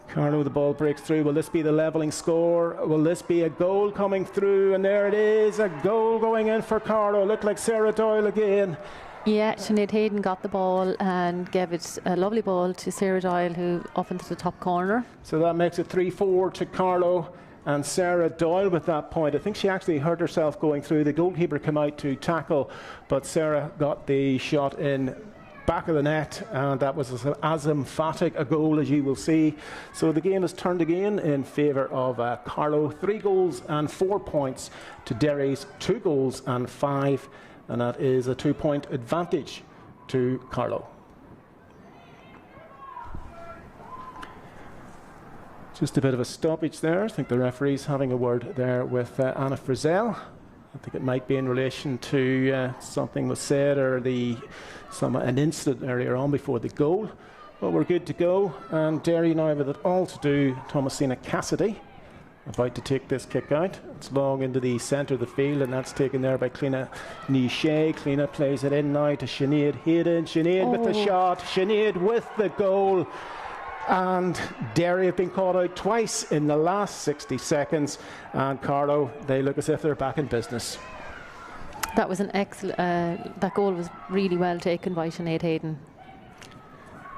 Speaker 3: Carlow, the ball breaks through. Will this be the levelling score? Will this be a goal coming through? And there it is, a goal going in for Carlow. Looked like Sarah Doyle again.
Speaker 4: Yeah, Sinead Hayden got the ball and gave it a lovely ball to Sarah Doyle, who up into the top corner.
Speaker 3: So that makes it 3-4 to Carlow, and Sarah Doyle with that point. I think she actually hurt herself going through. The goalkeeper came out to tackle, but Sarah got the shot in back of the net, and that was as emphatic a goal as you will see. So the game has turned again in favour of Carlow. 3 goals and 4 points to Derry's 2 goals and 5, and that is a 2-point advantage to Carlow. Just a bit of a stoppage there. I think the referee's having a word there with Anna Frizzell. I think it might be in relation to something was said or an incident earlier on before the goal. But we're good to go, and Derry now with it all to do. Thomasina Cassidy about to take this kick out. It's long into the centre of the field, and that's taken there by Cliona O'Shea. Cliona plays it in now to Sinead Hayden. Sinead with the shot. Sinead with the goal. And Derry have been caught out twice in the last 60 seconds, and Carlow, they look as if they're back in business.
Speaker 4: That was an excellent, that goal was really well taken by Sinead Hayden.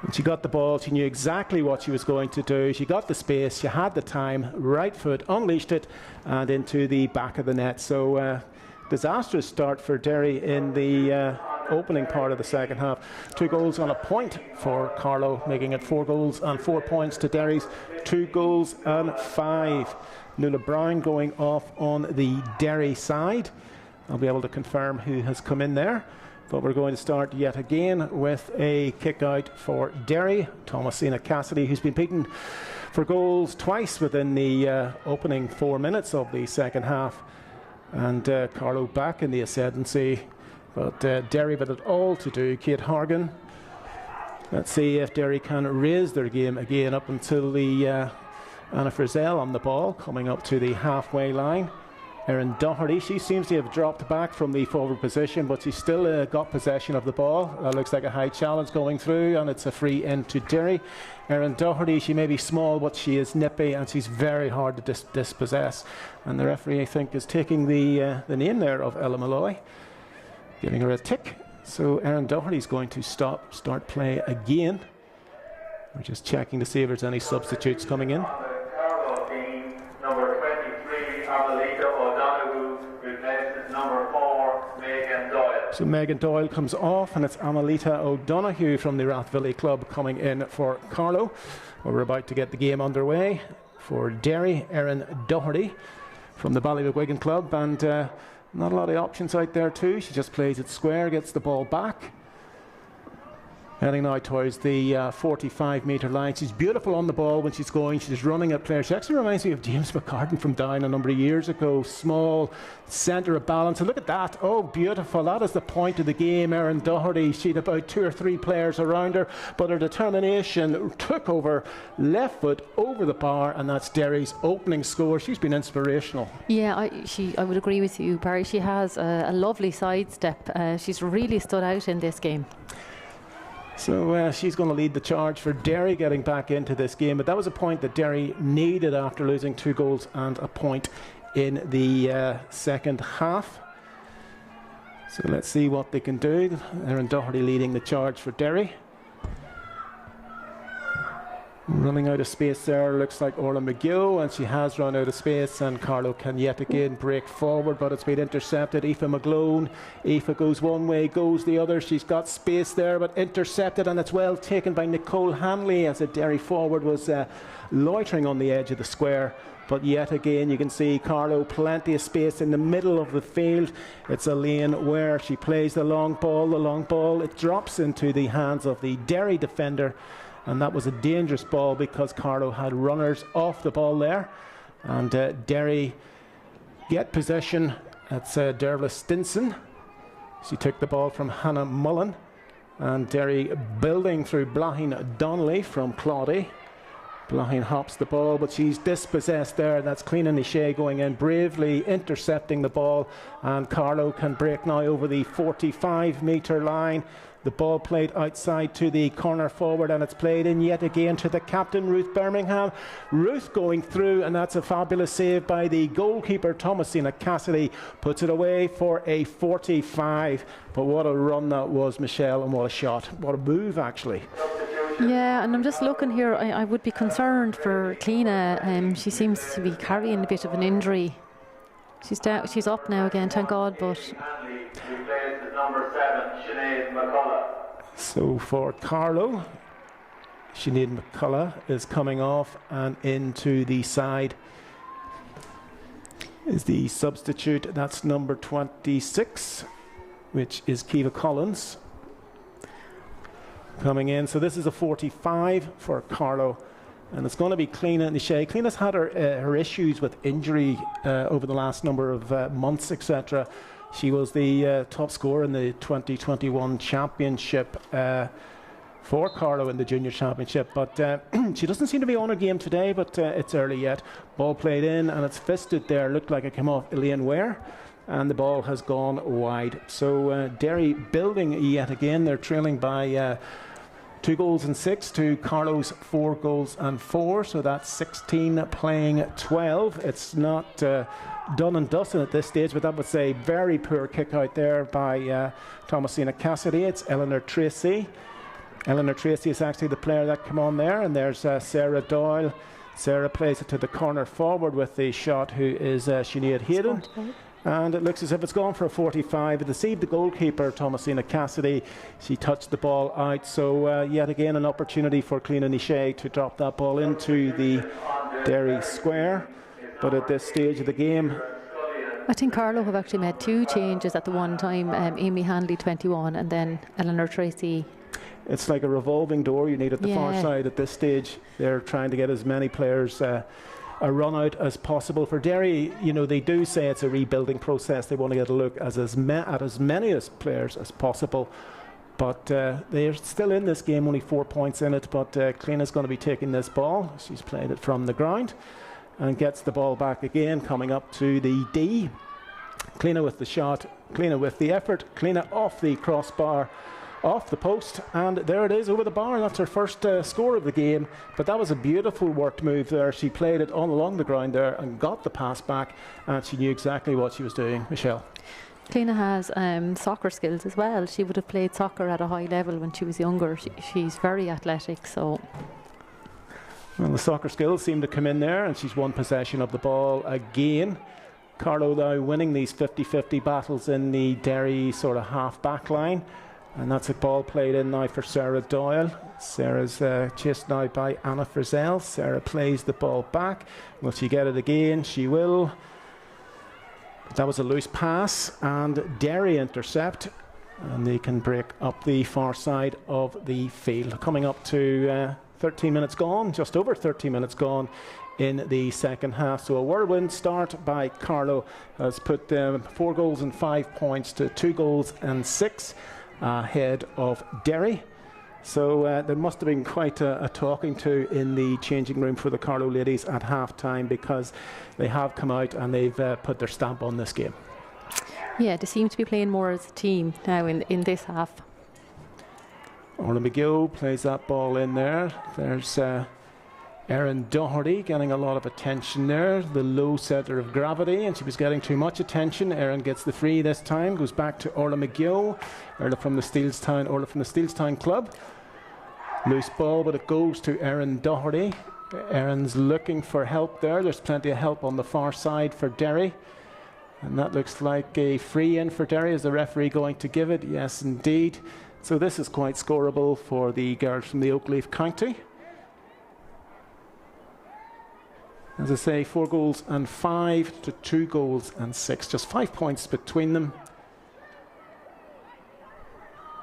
Speaker 3: And she got the ball, she knew exactly what she was going to do, she got the space, she had the time, right foot, unleashed it, and into the back of the net. So disastrous start for Derry in the opening part of the second half. 2 goals on a point for Carlow, making it 4 goals and 4 points to Derry's 2 goals and 5. Nuala Brown going off on the Derry side. I'll be able to confirm who has come in there, but we're going to start yet again with a kick out for Derry. Thomasina Cassidy, who's been beaten for goals twice within the opening 4 minutes of the second half, and Carlow back in the ascendancy. But Derry with it all to do. Kate Horgan. Let's see if Derry can raise their game again up until the Anna Frizzell on the ball, coming up to the halfway line. Erin Doherty, she seems to have dropped back from the forward position, but she's still got possession of the ball. That looks like a high challenge going through, and it's a free in to Derry. Erin Doherty, she may be small, but she is nippy, and she's very hard to dispossess. And the referee, I think, is taking the name there of Ella Malloy, giving her a tick. So Erin Doherty's going to start play again. We're just checking to see if there's any substitutes coming in.
Speaker 5: Carlow team, number 23, Amelita O'Donoghue, replaces number 4, Megan Doyle.
Speaker 3: So Megan Doyle comes off, and it's Amelita O'Donoghue from the Rathvilly Club coming in for Carlow. We're about to get the game underway. For Derry, Erin Doherty from the Ballymcguigan Club, and not a lot of options out there too. She just plays it square, gets the ball back. Heading now towards the 45-metre line. She's beautiful on the ball when she's going. She's running at players. She actually reminds me of James McCartan from Down a number of years ago. Small, centre of balance. And look at that. Oh, beautiful. That is the point of the game. Erin Doherty, she had about 2 or 3 players around her, but her determination took over, left foot over the bar, and that's Derry's opening score. She's been inspirational.
Speaker 4: Yeah, I would agree with you, Barry. She has a lovely sidestep. She's really stood out in this game.
Speaker 3: So she's going to lead the charge for Derry getting back into this game. But that was a point that Derry needed after losing 2 goals and a point in the second half. So let's see what they can do. Erin Doherty leading the charge for Derry. Running out of space there, looks like Orla McGill, and she has run out of space, and Carlow can yet again break forward, but it's been intercepted. Aoife McGlone, Aoife goes one way, goes the other. She's got space there, but intercepted, and it's well taken by Nicole Hanley as a Derry forward was loitering on the edge of the square. But yet again, you can see Carlow, plenty of space in the middle of the field. It's a lane where she plays the long ball, it drops into the hands of the Derry defender. And that was a dangerous ball because Carlow had runners off the ball there. And Derry get possession. That's Dervla Stinson. She took the ball from Hannah Mullen. And Derry building through Blahin Donnelly from Claudy. Blahin hops the ball, but she's dispossessed there. That's Cliona Nichet going in, bravely intercepting the ball. And Carlow can break now over the 45-metre line. The ball played outside to the corner forward, and it's played in yet again to the captain, Ruth Birmingham. Ruth going through, and that's a fabulous save by the goalkeeper, Thomasina Cassidy. Puts it away for a 45. But what a run that was, Michelle, and what a shot. What a move, actually.
Speaker 4: Yeah, and I'm just looking here. I would be concerned for Cliona. She seems to be carrying a bit of an injury. She's up now again, thank God, but...
Speaker 5: Number 7, Sinead McCullough.
Speaker 3: So for Carlow, Sinead McCullough is coming off, and into the side is the substitute. That's number 26, which is Kiva Collins coming in. So this is a 45 for Carlow, and it's going to be Cliona Nichet. Cliona's had her issues with injury over the last number of months, etc. She was the top scorer in the 2021 championship for Carlow in the junior championship, but she doesn't seem to be on her game today, but it's early yet. Ball played in, and it's fisted there. Looked like it came off Elaine Ware, and the ball has gone wide. So Derry building yet again. They're trailing by 2 goals and 6 to Carlow's 4 goals and 4. So that's 16 playing 12. It's not done and dusted at this stage, but that was a very poor kick out there by Thomasina Cassidy. It's Eleanor Tracy. Eleanor Tracy is actually the player that came on there, and there's Sarah Doyle. Sarah plays it to the corner forward with the shot, who is Sinead Hayden. And it looks as if it's gone for a 45. It deceived the goalkeeper, Thomasina Cassidy. She touched the ball out. So yet again an opportunity for Cliona Nichet to drop that ball into the Derry square. But at this stage of the game,
Speaker 4: I think Carlow have actually made 2 changes at the one time. Amy Handley, 21, and then Eleanor Tracy.
Speaker 3: It's like a revolving door you need at the far side at this stage. They're trying to get as many players a run out as possible. For Derry, you know, they do say it's a rebuilding process. They want to get a look at as many as players as possible. But they're still in this game, only 4 points in it. But Cliona's going to be taking this ball. She's played it from the ground and gets the ball back again, coming up to the D. Cliona with the shot, Cliona with the effort, Cliona off the crossbar, off the post, and there it is over the bar. That's her first score of the game, but that was a beautiful worked move there. She played it on along the ground there and got the pass back, and she knew exactly what she was doing. Michelle.
Speaker 4: Cliona has soccer skills as well. She would have played soccer at a high level when she was younger. She's very athletic, so...
Speaker 3: Well, the soccer skills seem to come in there, and she's won possession of the ball again. Carlow now winning these 50-50 battles in the Derry sort of half-back line. And that's a ball played in now for Sarah Doyle. Sarah's chased now by Anna Frizzell. Sarah plays the ball back. Will she get it again? She will. That was a loose pass, and Derry intercept. And they can break up the far side of the field. Coming up to 13 minutes gone, just over 13 minutes gone in the second half. So a whirlwind start by Carlow has put them 4 goals and 5 points to 2 goals and 6 ahead of Derry. So there must have been quite a talking to in the changing room for the Carlow ladies at half time, because they have come out and they've put their stamp on this game.
Speaker 4: Yeah, they seem to be playing more as a team now in this half.
Speaker 3: Orla McGill plays that ball in there. There's Erin Doherty getting a lot of attention there, the low centre of gravity, and she was getting too much attention. Erin gets the free this time, goes back to Orla McGill. Orla from the Steelstown Club. Loose ball, but it goes to Erin Doherty. Erin's looking for help there. There's plenty of help on the far side for Derry. And that looks like a free in for Derry. Is the referee going to give it? Yes, indeed. So this is quite scoreable for the girls from the Oakleaf County. As I say, 4 goals and 5 to 2 goals and 6. Just 5 points between them.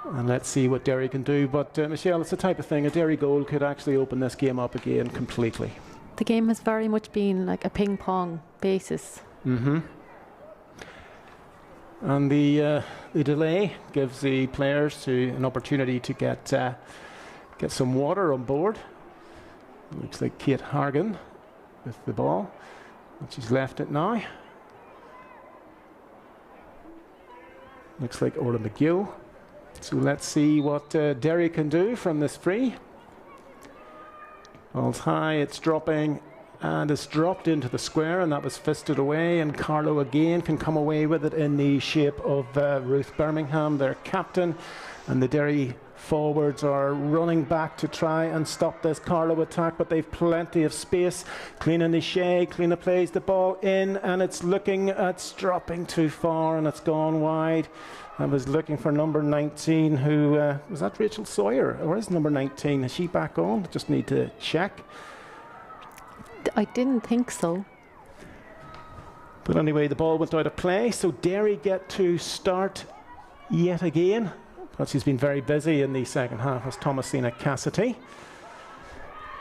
Speaker 3: And let's see what Derry can do. But Michelle, it's the type of thing, a Derry goal could actually open this game up again completely.
Speaker 4: The game has very much been like a ping pong basis.
Speaker 3: Mm-hmm. And the delay gives the players an opportunity to get some water on board. Looks like Kate Hargan with the ball, and she's left it now. Looks like Orla McGill. So let's see what Derry can do from this free. Ball's high, it's dropping, and it's dropped into the square, and that was fisted away, and Carlow again can come away with it in the shape of Ruth Birmingham, their captain, and the Derry forwards are running back to try and stop this Carlow attack, but they've plenty of space. Cliona Nishay, Cliona plays the ball in, and it's dropping too far, and it's gone wide. I was looking for number 19, who was that Rachel Sawyer, or is number 19? Is she back on? Just need to check.
Speaker 4: I didn't think so.
Speaker 3: But anyway, the ball went out of play, so Derry get to start yet again. But she's been very busy in the second half as Thomasina Cassidy.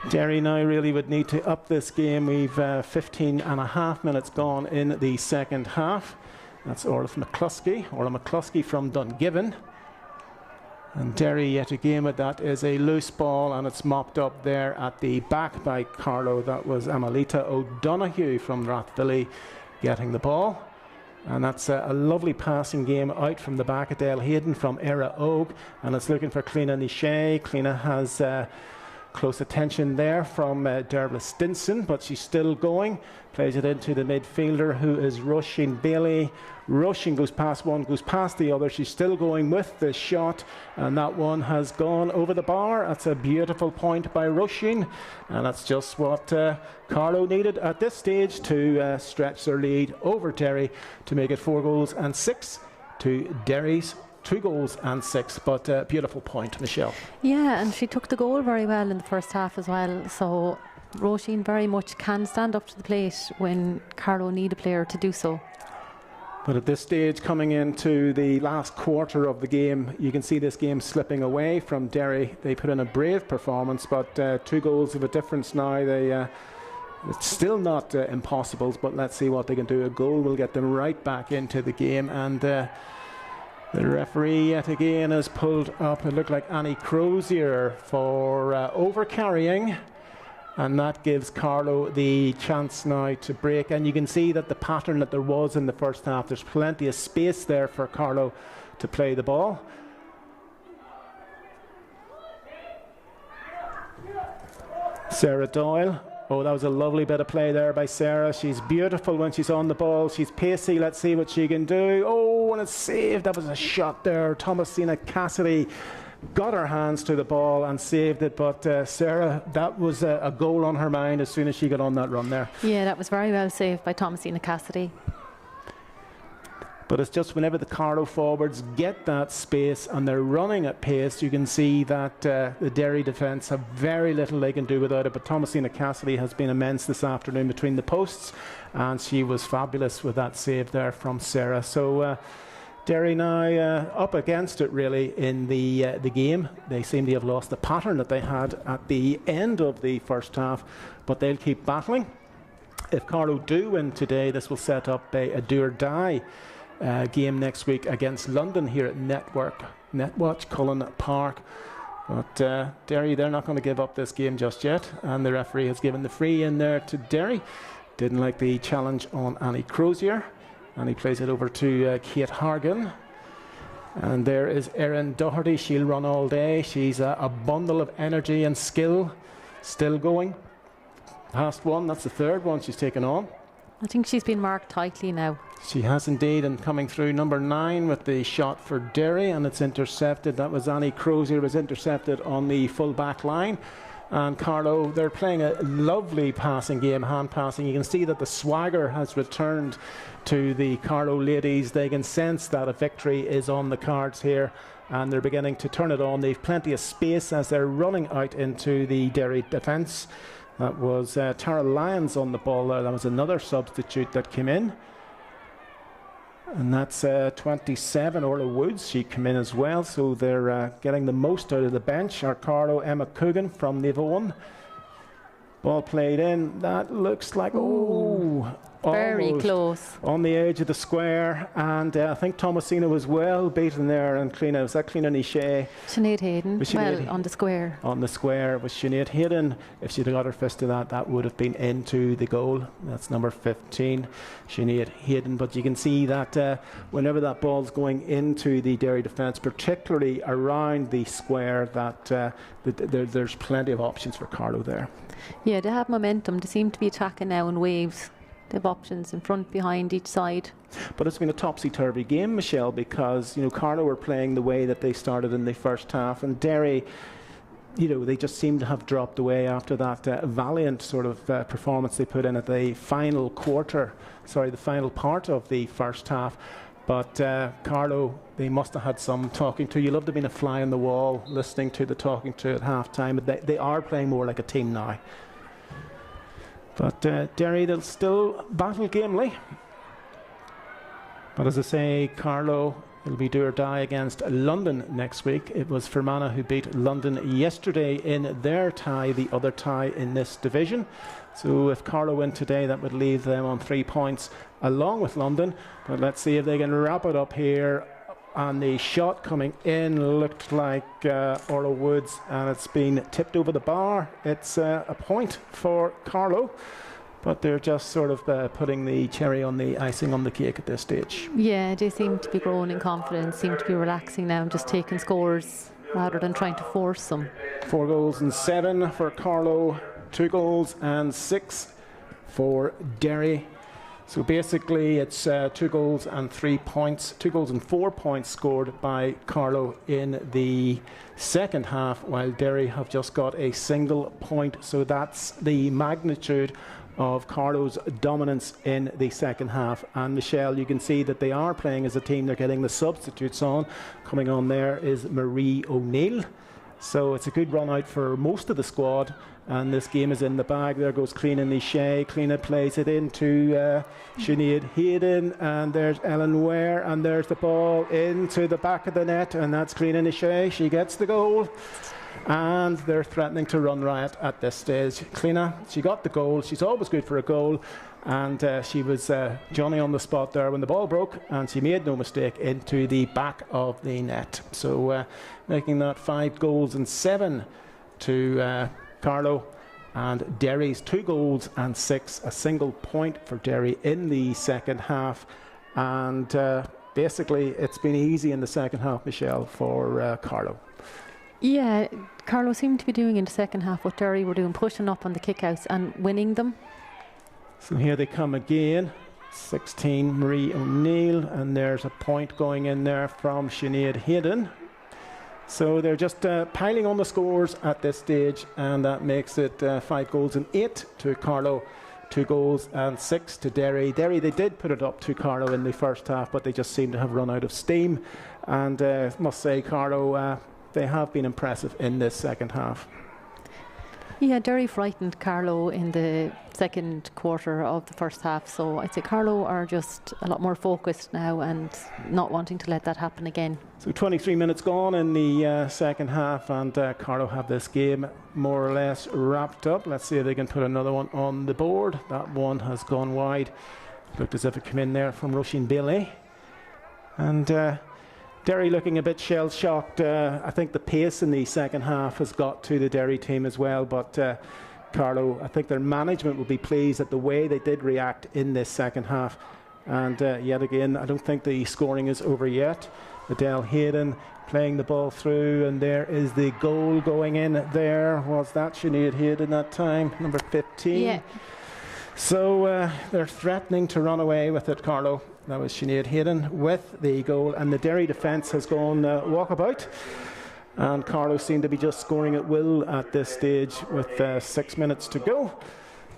Speaker 3: Derry now really would need to up this game. We've 15 and a half minutes gone in the second half. That's Orla McCluskey from Dungiven. And Derry yet again, but that is a loose ball, and it's mopped up there at the back by Carlow. That was Amalita O'Donoghue from Rathvilly getting the ball. And that's a lovely passing game out from the back of Dale Hayden from Era Oak, and it's looking for Cliona Nishay. Cliona has close attention there from Dervla Stinson, but she's still going. Plays it into the midfielder, who is Roisin Bailey. Roisin goes past one, goes past the other. She's still going with the shot, and that one has gone over the bar. That's a beautiful point by Roisin, and that's just what Carlow needed at this stage to stretch their lead over Derry to make it 4 goals and 6 to Derry's 2 goals and 6. But beautiful point, Michelle.
Speaker 4: Yeah, and she took the goal very well in the first half as well. So Roisin very much can stand up to the plate when Carlow need a player to do so.
Speaker 3: But at this stage, coming into the last quarter of the game, you can see this game slipping away from Derry. They put in a brave performance, but 2 goals of a difference now. It's still not impossible, but let's see what they can do. A goal will get them right back into the game, and the referee yet again has pulled up, it looked like Annie Crozier for over-carrying. And that gives Carlow the chance now to break. And you can see that the pattern that there was in the first half, there's plenty of space there for Carlow to play the ball. Sarah Doyle. Oh, that was a lovely bit of play there by Sarah. She's beautiful when she's on the ball. She's pacey. Let's see what she can do. Oh, and it's saved. That was a shot there. Thomasina Cassidy got her hands to the ball and saved it, but Sarah, that was a goal on her mind as soon as she got on that run there. Yeah,
Speaker 4: that was very well saved by Thomasina Cassidy.
Speaker 3: But it's just whenever the Carlow forwards get that space and they're running at pace, you can see that the Derry defence have very little they can do without it. But Thomasina Cassidy has been immense this afternoon between the posts, and she was fabulous with that save there from Sarah. So Derry now up against it really in the game. They seem to have lost the pattern that they had at the end of the first half, but they'll keep battling. If Carlow do win today, this will set up a do or die game next week against London here at Netwatch Cullen Park. But Derry, they're not going to give up this game just yet, and the referee has given the free in there to Derry. Didn't like the challenge on Annie Crozier. And he plays it over to Kate Hargan. And there is Erin Doherty. She'll run all day. She's a bundle of energy and skill. Still going. Past one. That's the third one she's taken on.
Speaker 4: I think she's been marked tightly now.
Speaker 3: She has indeed, and coming through number 9 with the shot for Derry, and it's intercepted. That was Annie Crozier, was intercepted on the full back line. And Carlow, they're playing a lovely passing game, hand passing. You can see that the swagger has returned to the Carlow ladies. They can sense that a victory is on the cards here, and they're beginning to turn it on. They've plenty of space as they're running out into the Derry defence. That was Tara Lyons on the ball there. That was another substitute that came in. And that's 27, Orla Woods. She came in as well, so they're getting the most out of the bench. Our Carlow, Emma Coogan from Nivawan. Ball played in. That looks like,
Speaker 4: very close.
Speaker 3: On the edge of the square. And I think Thomasina was well beaten there. And Cliona, was that Cliona Nishay?
Speaker 4: Sinead Hayden, on the square.
Speaker 3: On the square was Sinead Hayden. If she'd have got her fist to that, that would have been into the goal. That's number 15, Sinead Hayden. But you can see that whenever that ball's going into the Derry defence, particularly around the square, that there's plenty of options for Carlow there.
Speaker 4: Yeah, they have momentum. They seem to be attacking now in waves. They have options in front, behind, each side.
Speaker 3: But it's been a topsy-turvy game, Michelle, because, Carlow were playing the way that they started in the first half, and Derry, they just seem to have dropped away after that valiant sort of performance they put in at the final the final part of the first half. But Carlow, they must have had some talking to. You love to be a fly on the wall, listening to the talking to at half-time, but they are playing more like a team now. But Derry, they'll still battle gamely. But as I say, Carlow will be do or die against London next week. It was Fermanagh who beat London yesterday in their tie, the other tie in this division. So if Carlow win today, that would leave them on 3 points along with London. But let's see if they can wrap it up here. And the shot coming in looked like Orla Woods, and it's been tipped over the bar. It's a point for Carlow, but they're just sort of putting the cherry on the icing on the cake at this stage.
Speaker 4: Yeah, they seem to be growing in confidence, seem to be relaxing now and just taking scores rather than trying to force them.
Speaker 3: 4 goals and 7 for Carlow, 2 goals and 6 for Derry. So basically it's 2 goals and 3 points, 2 goals and 4 points scored by Carlow in the second half, while Derry have just got a single point. So that's the magnitude of Carlow's dominance in the second half. And Michelle, you can see that they are playing as a team. They're getting the substitutes on. Coming on there is Marie O'Neill. So it's a good run out for most of the squad. And this game is in the bag. There goes Cliona Nishay. Cliona plays it into Sinead Hayden, and there's Ellen Ware, and there's the ball into the back of the net, and that's Cliona Nishay. She gets the goal, and they're threatening to run riot at this stage. Cliona, she got the goal. She's always good for a goal, and she was Johnny on the spot there when the ball broke, and she made no mistake into the back of the net. So making that 5 goals and 7 to Carlow, and Derry's 2 goals and 6, a single point for Derry in the second half. And basically it's been easy in the second half, Michelle, for Carlow.
Speaker 4: Yeah, Carlow seemed to be doing in the second half what Derry were doing, pushing up on the kickouts and winning them.
Speaker 3: So here they come again. 16, Marie O'Neill, and there's a point going in there from Sinead Hayden. So they're just piling on the scores at this stage, and that makes it 5 goals and 8 to Carlow, 2 goals and 6 to Derry. Derry, they did put it up to Carlow in the first half, but they just seem to have run out of steam. And I must say, Carlow, they have been impressive in this second half.
Speaker 4: Yeah, Derry frightened Carlow in the second quarter of the first half, so I'd say Carlow are just a lot more focused now and not wanting to let that happen again.
Speaker 3: So 23 minutes gone in the second half, and Carlow have this game more or less wrapped up. Let's see if they can put another one on the board. That one has gone wide. Looked as if it came in there from Roisin Bailey. And Derry looking a bit shell-shocked. I think the pace in the second half has got to the Derry team as well, but Carlow, I think their management will be pleased at the way they did react in this second half. And yet again, I don't think the scoring is over yet. Adele Hayden playing the ball through, and there is the goal going in there. Was that Sinead Hayden that time, number 15?
Speaker 4: Yeah.
Speaker 3: So they're threatening to run away with it, Carlow. That was Sinead Hayden with the goal, and the Derry defence has gone walkabout. And Carlow seem to be just scoring at will at this stage with 6 minutes to go.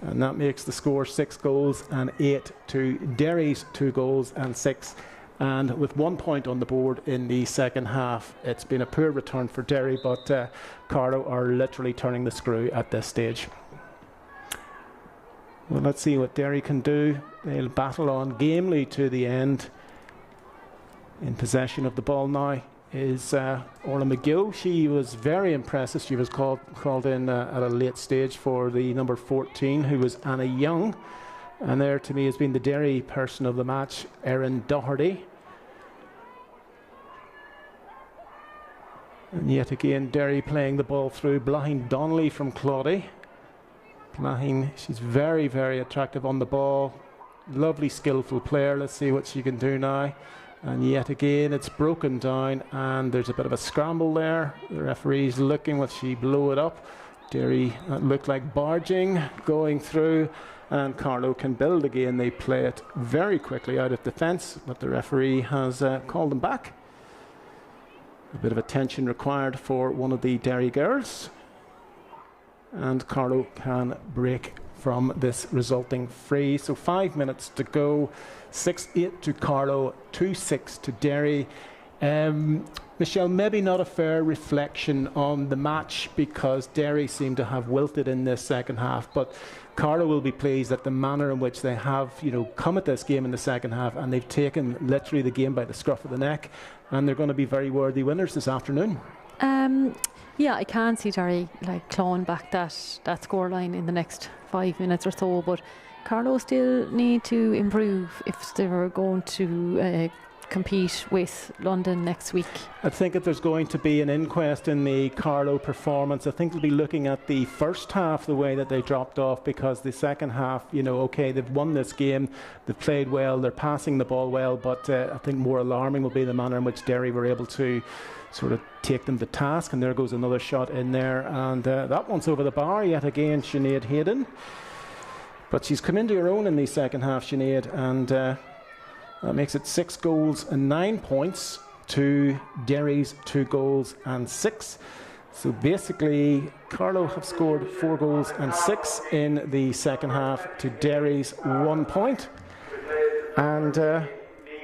Speaker 3: And that makes the score 6 goals and 8 to Derry's 2 goals and 6. And with 1 point on the board in the second half, it's been a poor return for Derry, but Carlow are literally turning the screw at this stage. Well, let's see what Derry can do. They'll battle on gamely to the end. In possession of the ball now is Orla McGill. She was very impressive. She was called in at a late stage for the number 14, who was Anna Young. And there to me has been the Derry person of the match, Erin Doherty. And yet again, Derry playing the ball through. Blahin Donnelly from Claudy. Blahin, she's very, very attractive on the ball. Lovely, skillful player. Let's see what she can do now. And yet again, it's broken down, and there's a bit of a scramble there. The referee's looking, will she blow it up? Derry looked like barging, going through, and Carlow can build again. They play it very quickly out of defence, but the referee has called them back. A bit of attention required for one of the Derry girls. And Carlow can break from this resulting free. So 5 minutes to go. 6-8 to Carlow, 2-6 to Derry. Michelle, maybe not a fair reflection on the match because Derry seem to have wilted in this second half, but Carlow will be pleased at the manner in which they have, come at this game in the second half, and they've taken literally the game by the scruff of the neck, and they're going to be very worthy winners this afternoon.
Speaker 4: Yeah, I can see Derry clawing back that scoreline in the next 5 minutes or so, but Carlow still need to improve if they were going to compete with London next week.
Speaker 3: I think if there's going to be an inquest in the Carlow performance, I think they'll be looking at the first half, the way that they dropped off, because the second half, okay, they've won this game, they've played well, they're passing the ball well, but I think more alarming will be the manner in which Derry were able to sort of take them to task. And there goes another shot in there, and that one's over the bar yet again, Sinead Hayden. But she's come into her own in the second half, Sinead, and that makes it 6 goals and 9 points to Derry's 2 goals and 6. So basically, Carlow have scored 4 goals and 6 in the second half to Derry's 1 point. And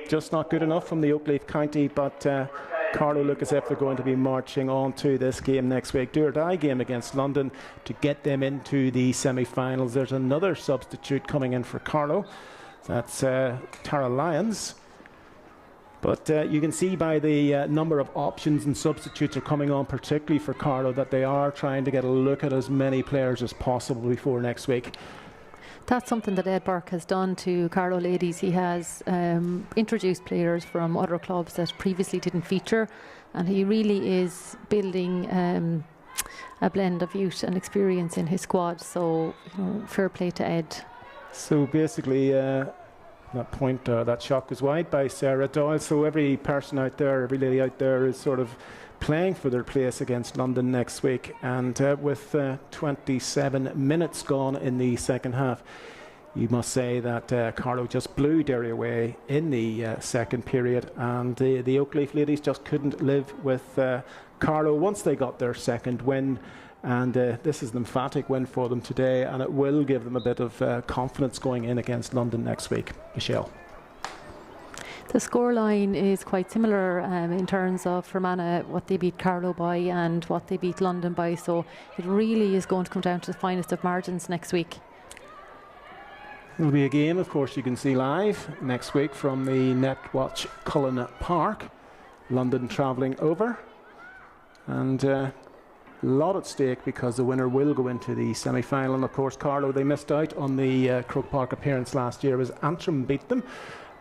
Speaker 3: just not good enough from the Oakleaf County, but Carlow look as if they're going to be marching on to this game next week, do or die game against London, to get them into the semi-finals. There's another substitute coming in for Carlow. That's Tara Lyons. But you can see by the number of options and substitutes are coming on, particularly for Carlow, that they are trying to get a look at as many players as possible before next week.
Speaker 4: That's something that Ed Burke has done to Carlow ladies. He has introduced players from other clubs that previously didn't feature, and he really is building a blend of youth and experience in his squad. So fair play to Ed.
Speaker 3: So basically that shot was wide by Sarah Doyle. So every person out there, every lady out there is sort of playing for their place against London next week. And with 27 minutes gone in the second half, you must say that Carlow just blew Derry away in the second period, and the Oakleaf ladies just couldn't live with Carlow once they got their second win. And this is an emphatic win for them today, and it will give them a bit of confidence going in against London next week. Michelle.
Speaker 4: The scoreline is quite similar in terms of Fermanagh, what they beat Carlow by and what they beat London by, so it really is going to come down to the finest of margins next week.
Speaker 3: There'll be a game, of course, you can see live next week from the Netwatch Cullen Park. London travelling over, and a lot at stake because the winner will go into the semi-final. And of course, Carlow, they missed out on the Croke Park appearance last year as Antrim beat them,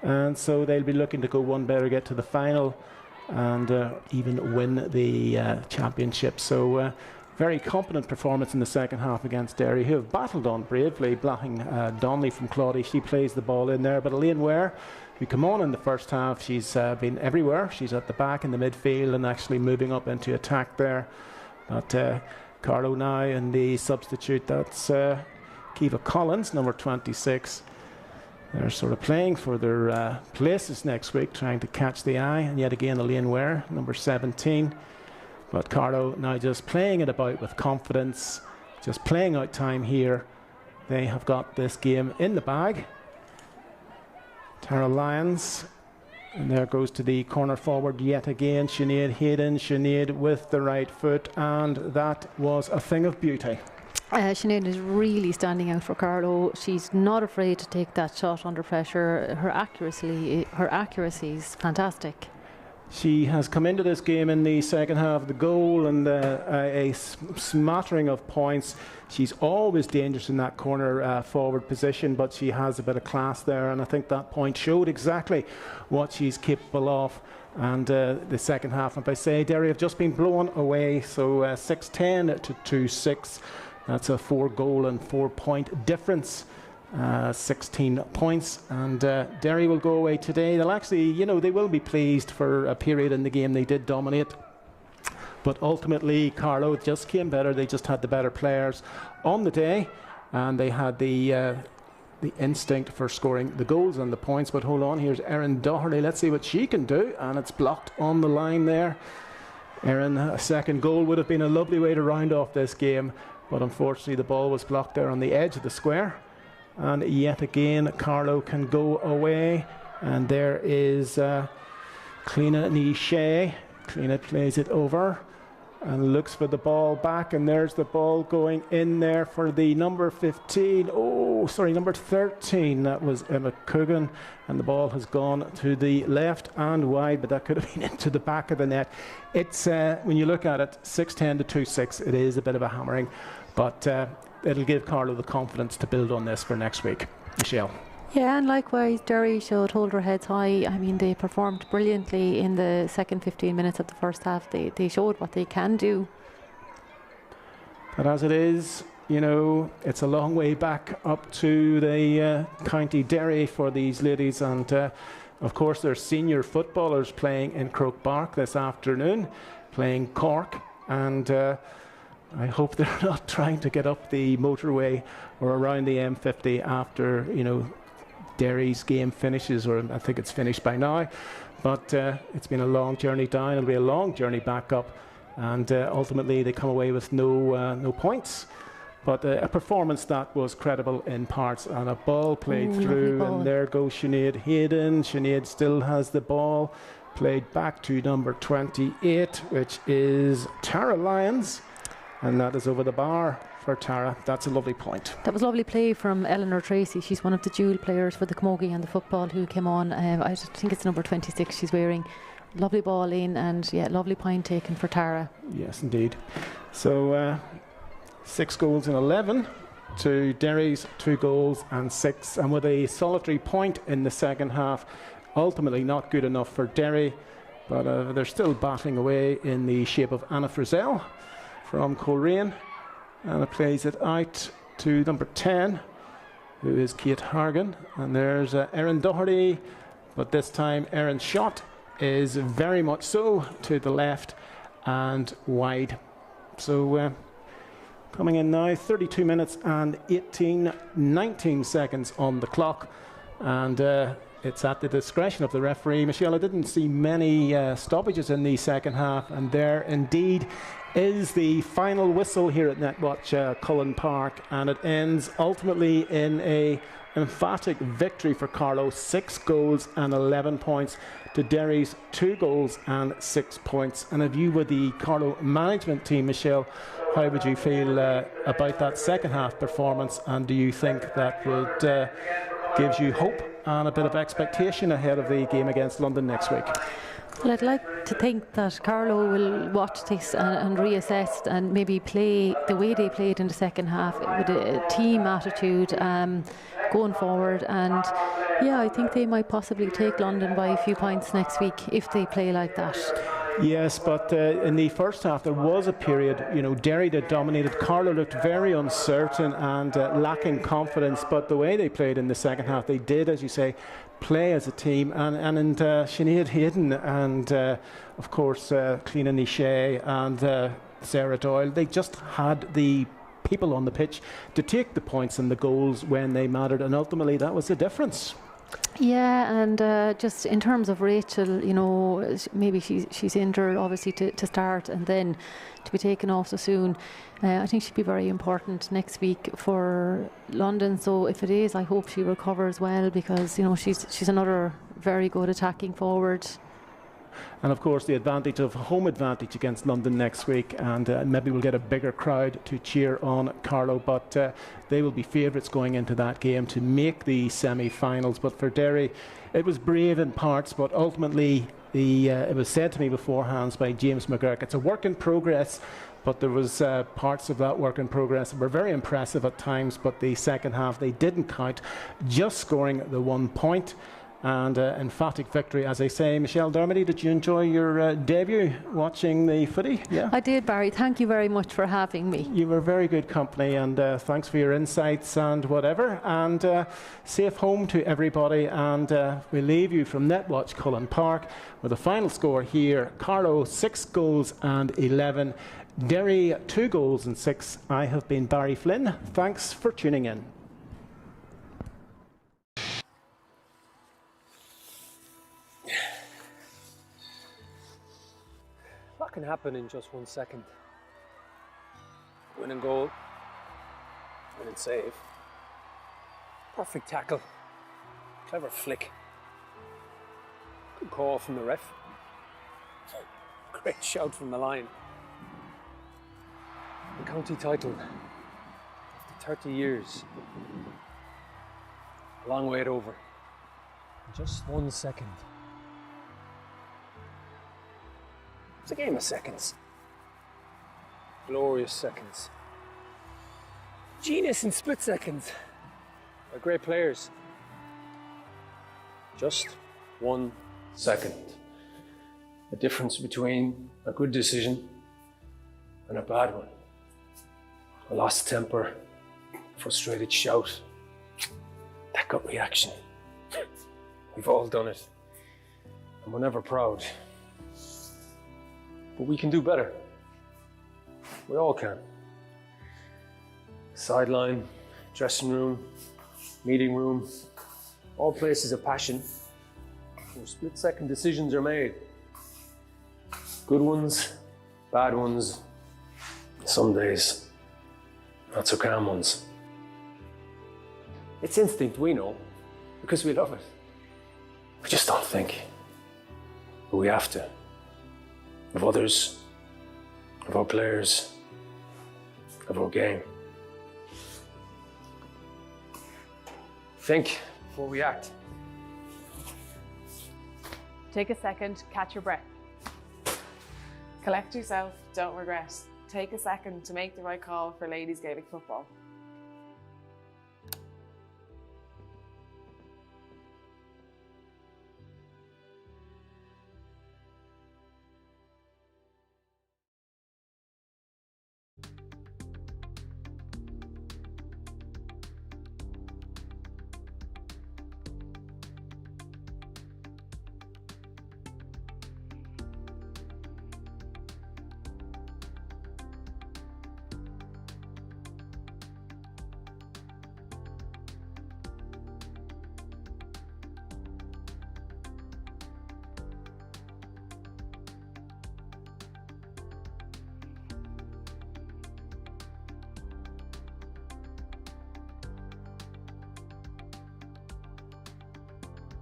Speaker 3: and so they'll be looking to go one better, get to the final, and even win the championship. So very competent performance in the second half against Derry, who have battled on bravely. Blahin Donnelly from Claudy, she plays the ball in there, but Elaine Ware, who come on in the first half, she's been everywhere. She's at the back in the midfield and actually moving up into attack there. But Carlow now, and the substitute, that's Kiva Collins, number 26. They're sort of playing for their places next week, trying to catch the eye. And yet again, Elaine Ware, number 17. But Carlow now just playing it about with confidence, just playing out time here. They have got this game in the bag. Tara Lyons, and there goes to the corner forward yet again. Sinead Hayden, Sinead with the right foot, and that was a thing of beauty.
Speaker 4: Sinead is really standing out for Carlow. She's not afraid to take that shot under pressure. Her accuracy is fantastic.
Speaker 3: She has come into this game in the second half of the goal and a smattering of points. She's always dangerous in that corner forward position, but she has a bit of class there, and I think that point showed exactly what she's capable of. And the second half, if I say, Derry have just been blown away, so 6-10 to 2-6. That's a 4-goal and 4-point difference. 16 points, and Derry will go away today. They'll actually, they will be pleased for a period in the game. They did dominate, but ultimately Carlow just came better. They just had the better players on the day, and they had the instinct for scoring the goals and the points. But hold on, here's Erin Doherty. Let's see what she can do, and it's blocked on the line there. Erin, a second goal would have been a lovely way to round off this game, but unfortunately the ball was blocked there on the edge of the square. And yet again, Carlow can go away. And there is Cliona Ní-Shea. Cliona plays it over and looks for the ball back. And there's the ball going in there for the number 15. Oh, sorry, number 13. That was Emma Coogan. And the ball has gone to the left and wide, but that could have been into the back of the net. It's, when you look at it, 6-10 to 2-6. It is a bit of a hammering. But it'll give Carlow the confidence to build on this for next week. Michelle.
Speaker 4: Yeah, and likewise, Derry should hold their heads high. I mean, they performed brilliantly in the second 15 minutes of the first half. They showed what they can do.
Speaker 3: But as it is, it's a long way back up to the County Derry for these ladies. And, of course, there's senior footballers playing in Croke Park this afternoon, playing Cork. And I hope they're not trying to get up the motorway or around the M50 after, Derry's game finishes, or I think it's finished by now. But it's been a long journey down. It'll be a long journey back up, and ultimately they come away with no points. But a performance that was credible in parts, and a ball played through, ball. And there goes Sinead Hayden. Sinead still has the ball, played back to number 28, which is Tara Lyons. And that is over the bar for Tara. That's a lovely point. That
Speaker 4: was lovely play from Eleanor Tracy. She's one of the dual players for the Camogie and the football who came on. I think it's number 26 she's wearing. Lovely ball in, and lovely point taken for Tara.
Speaker 3: Yes, indeed. So 6 goals in 11 to Derry's 2 goals and 6. And with a solitary point in the second half, ultimately not good enough for Derry. But they're still battling away in the shape of Anna Frizzell from Coleraine, and it plays it out to number 10, who is Kate Hargan. And there's Erin Doherty, but this time Erin's shot is very much so to the left and wide. So coming in now, 32 minutes and 19 seconds on the clock, and it's at the discretion of the referee. Michelle, I didn't see many stoppages in the second half, and there indeed is the final whistle here at Netwatch Cullen Park, and it ends ultimately in a emphatic victory for Carlow, 6 goals and 11 points to Derry's 2 goals and 6 points. And if you were the Carlow management team, Michelle, how would you feel about that second half performance, and do you think that would gives you hope and a bit of expectation ahead of the game against London next week?
Speaker 4: Well, I'd like to think that Carlow will watch this and reassess and maybe play the way they played in the second half with a team attitude going forward. And I think they might possibly take London by a few points next week if they play like that.
Speaker 3: Yes, but in the first half there was a period, Derry that dominated. Carlow looked very uncertain and lacking confidence, but the way they played in the second half, they did, as you say, play as a team. And Sinead Hayden and of course Cliona Ní-Shea and Sarah Doyle, they just had the people on the pitch to take the points and the goals when they mattered, and ultimately that was the difference.
Speaker 4: Yeah, and just in terms of Rachel, you know, maybe she's injured obviously to start and then to be taken off so soon. I think she'd be very important next week for London. So if it is, I hope she recovers well, because you know she's another very good attacking forward.
Speaker 3: And of course the advantage of home advantage against London next week, and maybe we'll get a bigger crowd to cheer on Carlow, but they will be favourites going into that game to make the semi-finals. But for Derry, it was brave in parts, but ultimately it was said to me beforehand by James McGurk, it's a work in progress, but there was parts of that work in progress that were very impressive at times, but the second half they didn't count, just scoring the 1 point. And emphatic victory, as I say. Michelle Dermody, did you enjoy your debut watching the footy? Yeah,
Speaker 4: I did, Barry. Thank you very much for having me.
Speaker 3: You were very good company, and thanks for your insights and whatever. And safe home to everybody. And we leave you from Netwatch Cullen Park with the final score here: Carlow 6 goals and 11, Derry 2 goals and 6. I have been Barry Flynn. Thanks for tuning in.
Speaker 1: What can happen in just 1 second? Winning goal, winning save, perfect tackle, clever flick, good call from the ref, great shout from the line. The county title, after 30 years, a long wait over, in just 1 second. It's a game of seconds. Glorious seconds. Genius in split seconds. They're great players. Just 1 second. The difference between a good decision and a bad one. A lost temper, frustrated shout, that gut reaction. We've all done it, and we're never proud. But we can do better. We all can. Sideline, dressing room, meeting room, all places of passion where split-second decisions are made. Good ones, bad ones, some days not so calm ones. It's instinct, we know, because we love it. We just don't think. But we have to. Of others, of our players, of our game. Think before we act.
Speaker 2: Take a second, catch your breath. Collect yourself, don't regret. Take a second to make the right call for ladies Gaelic football.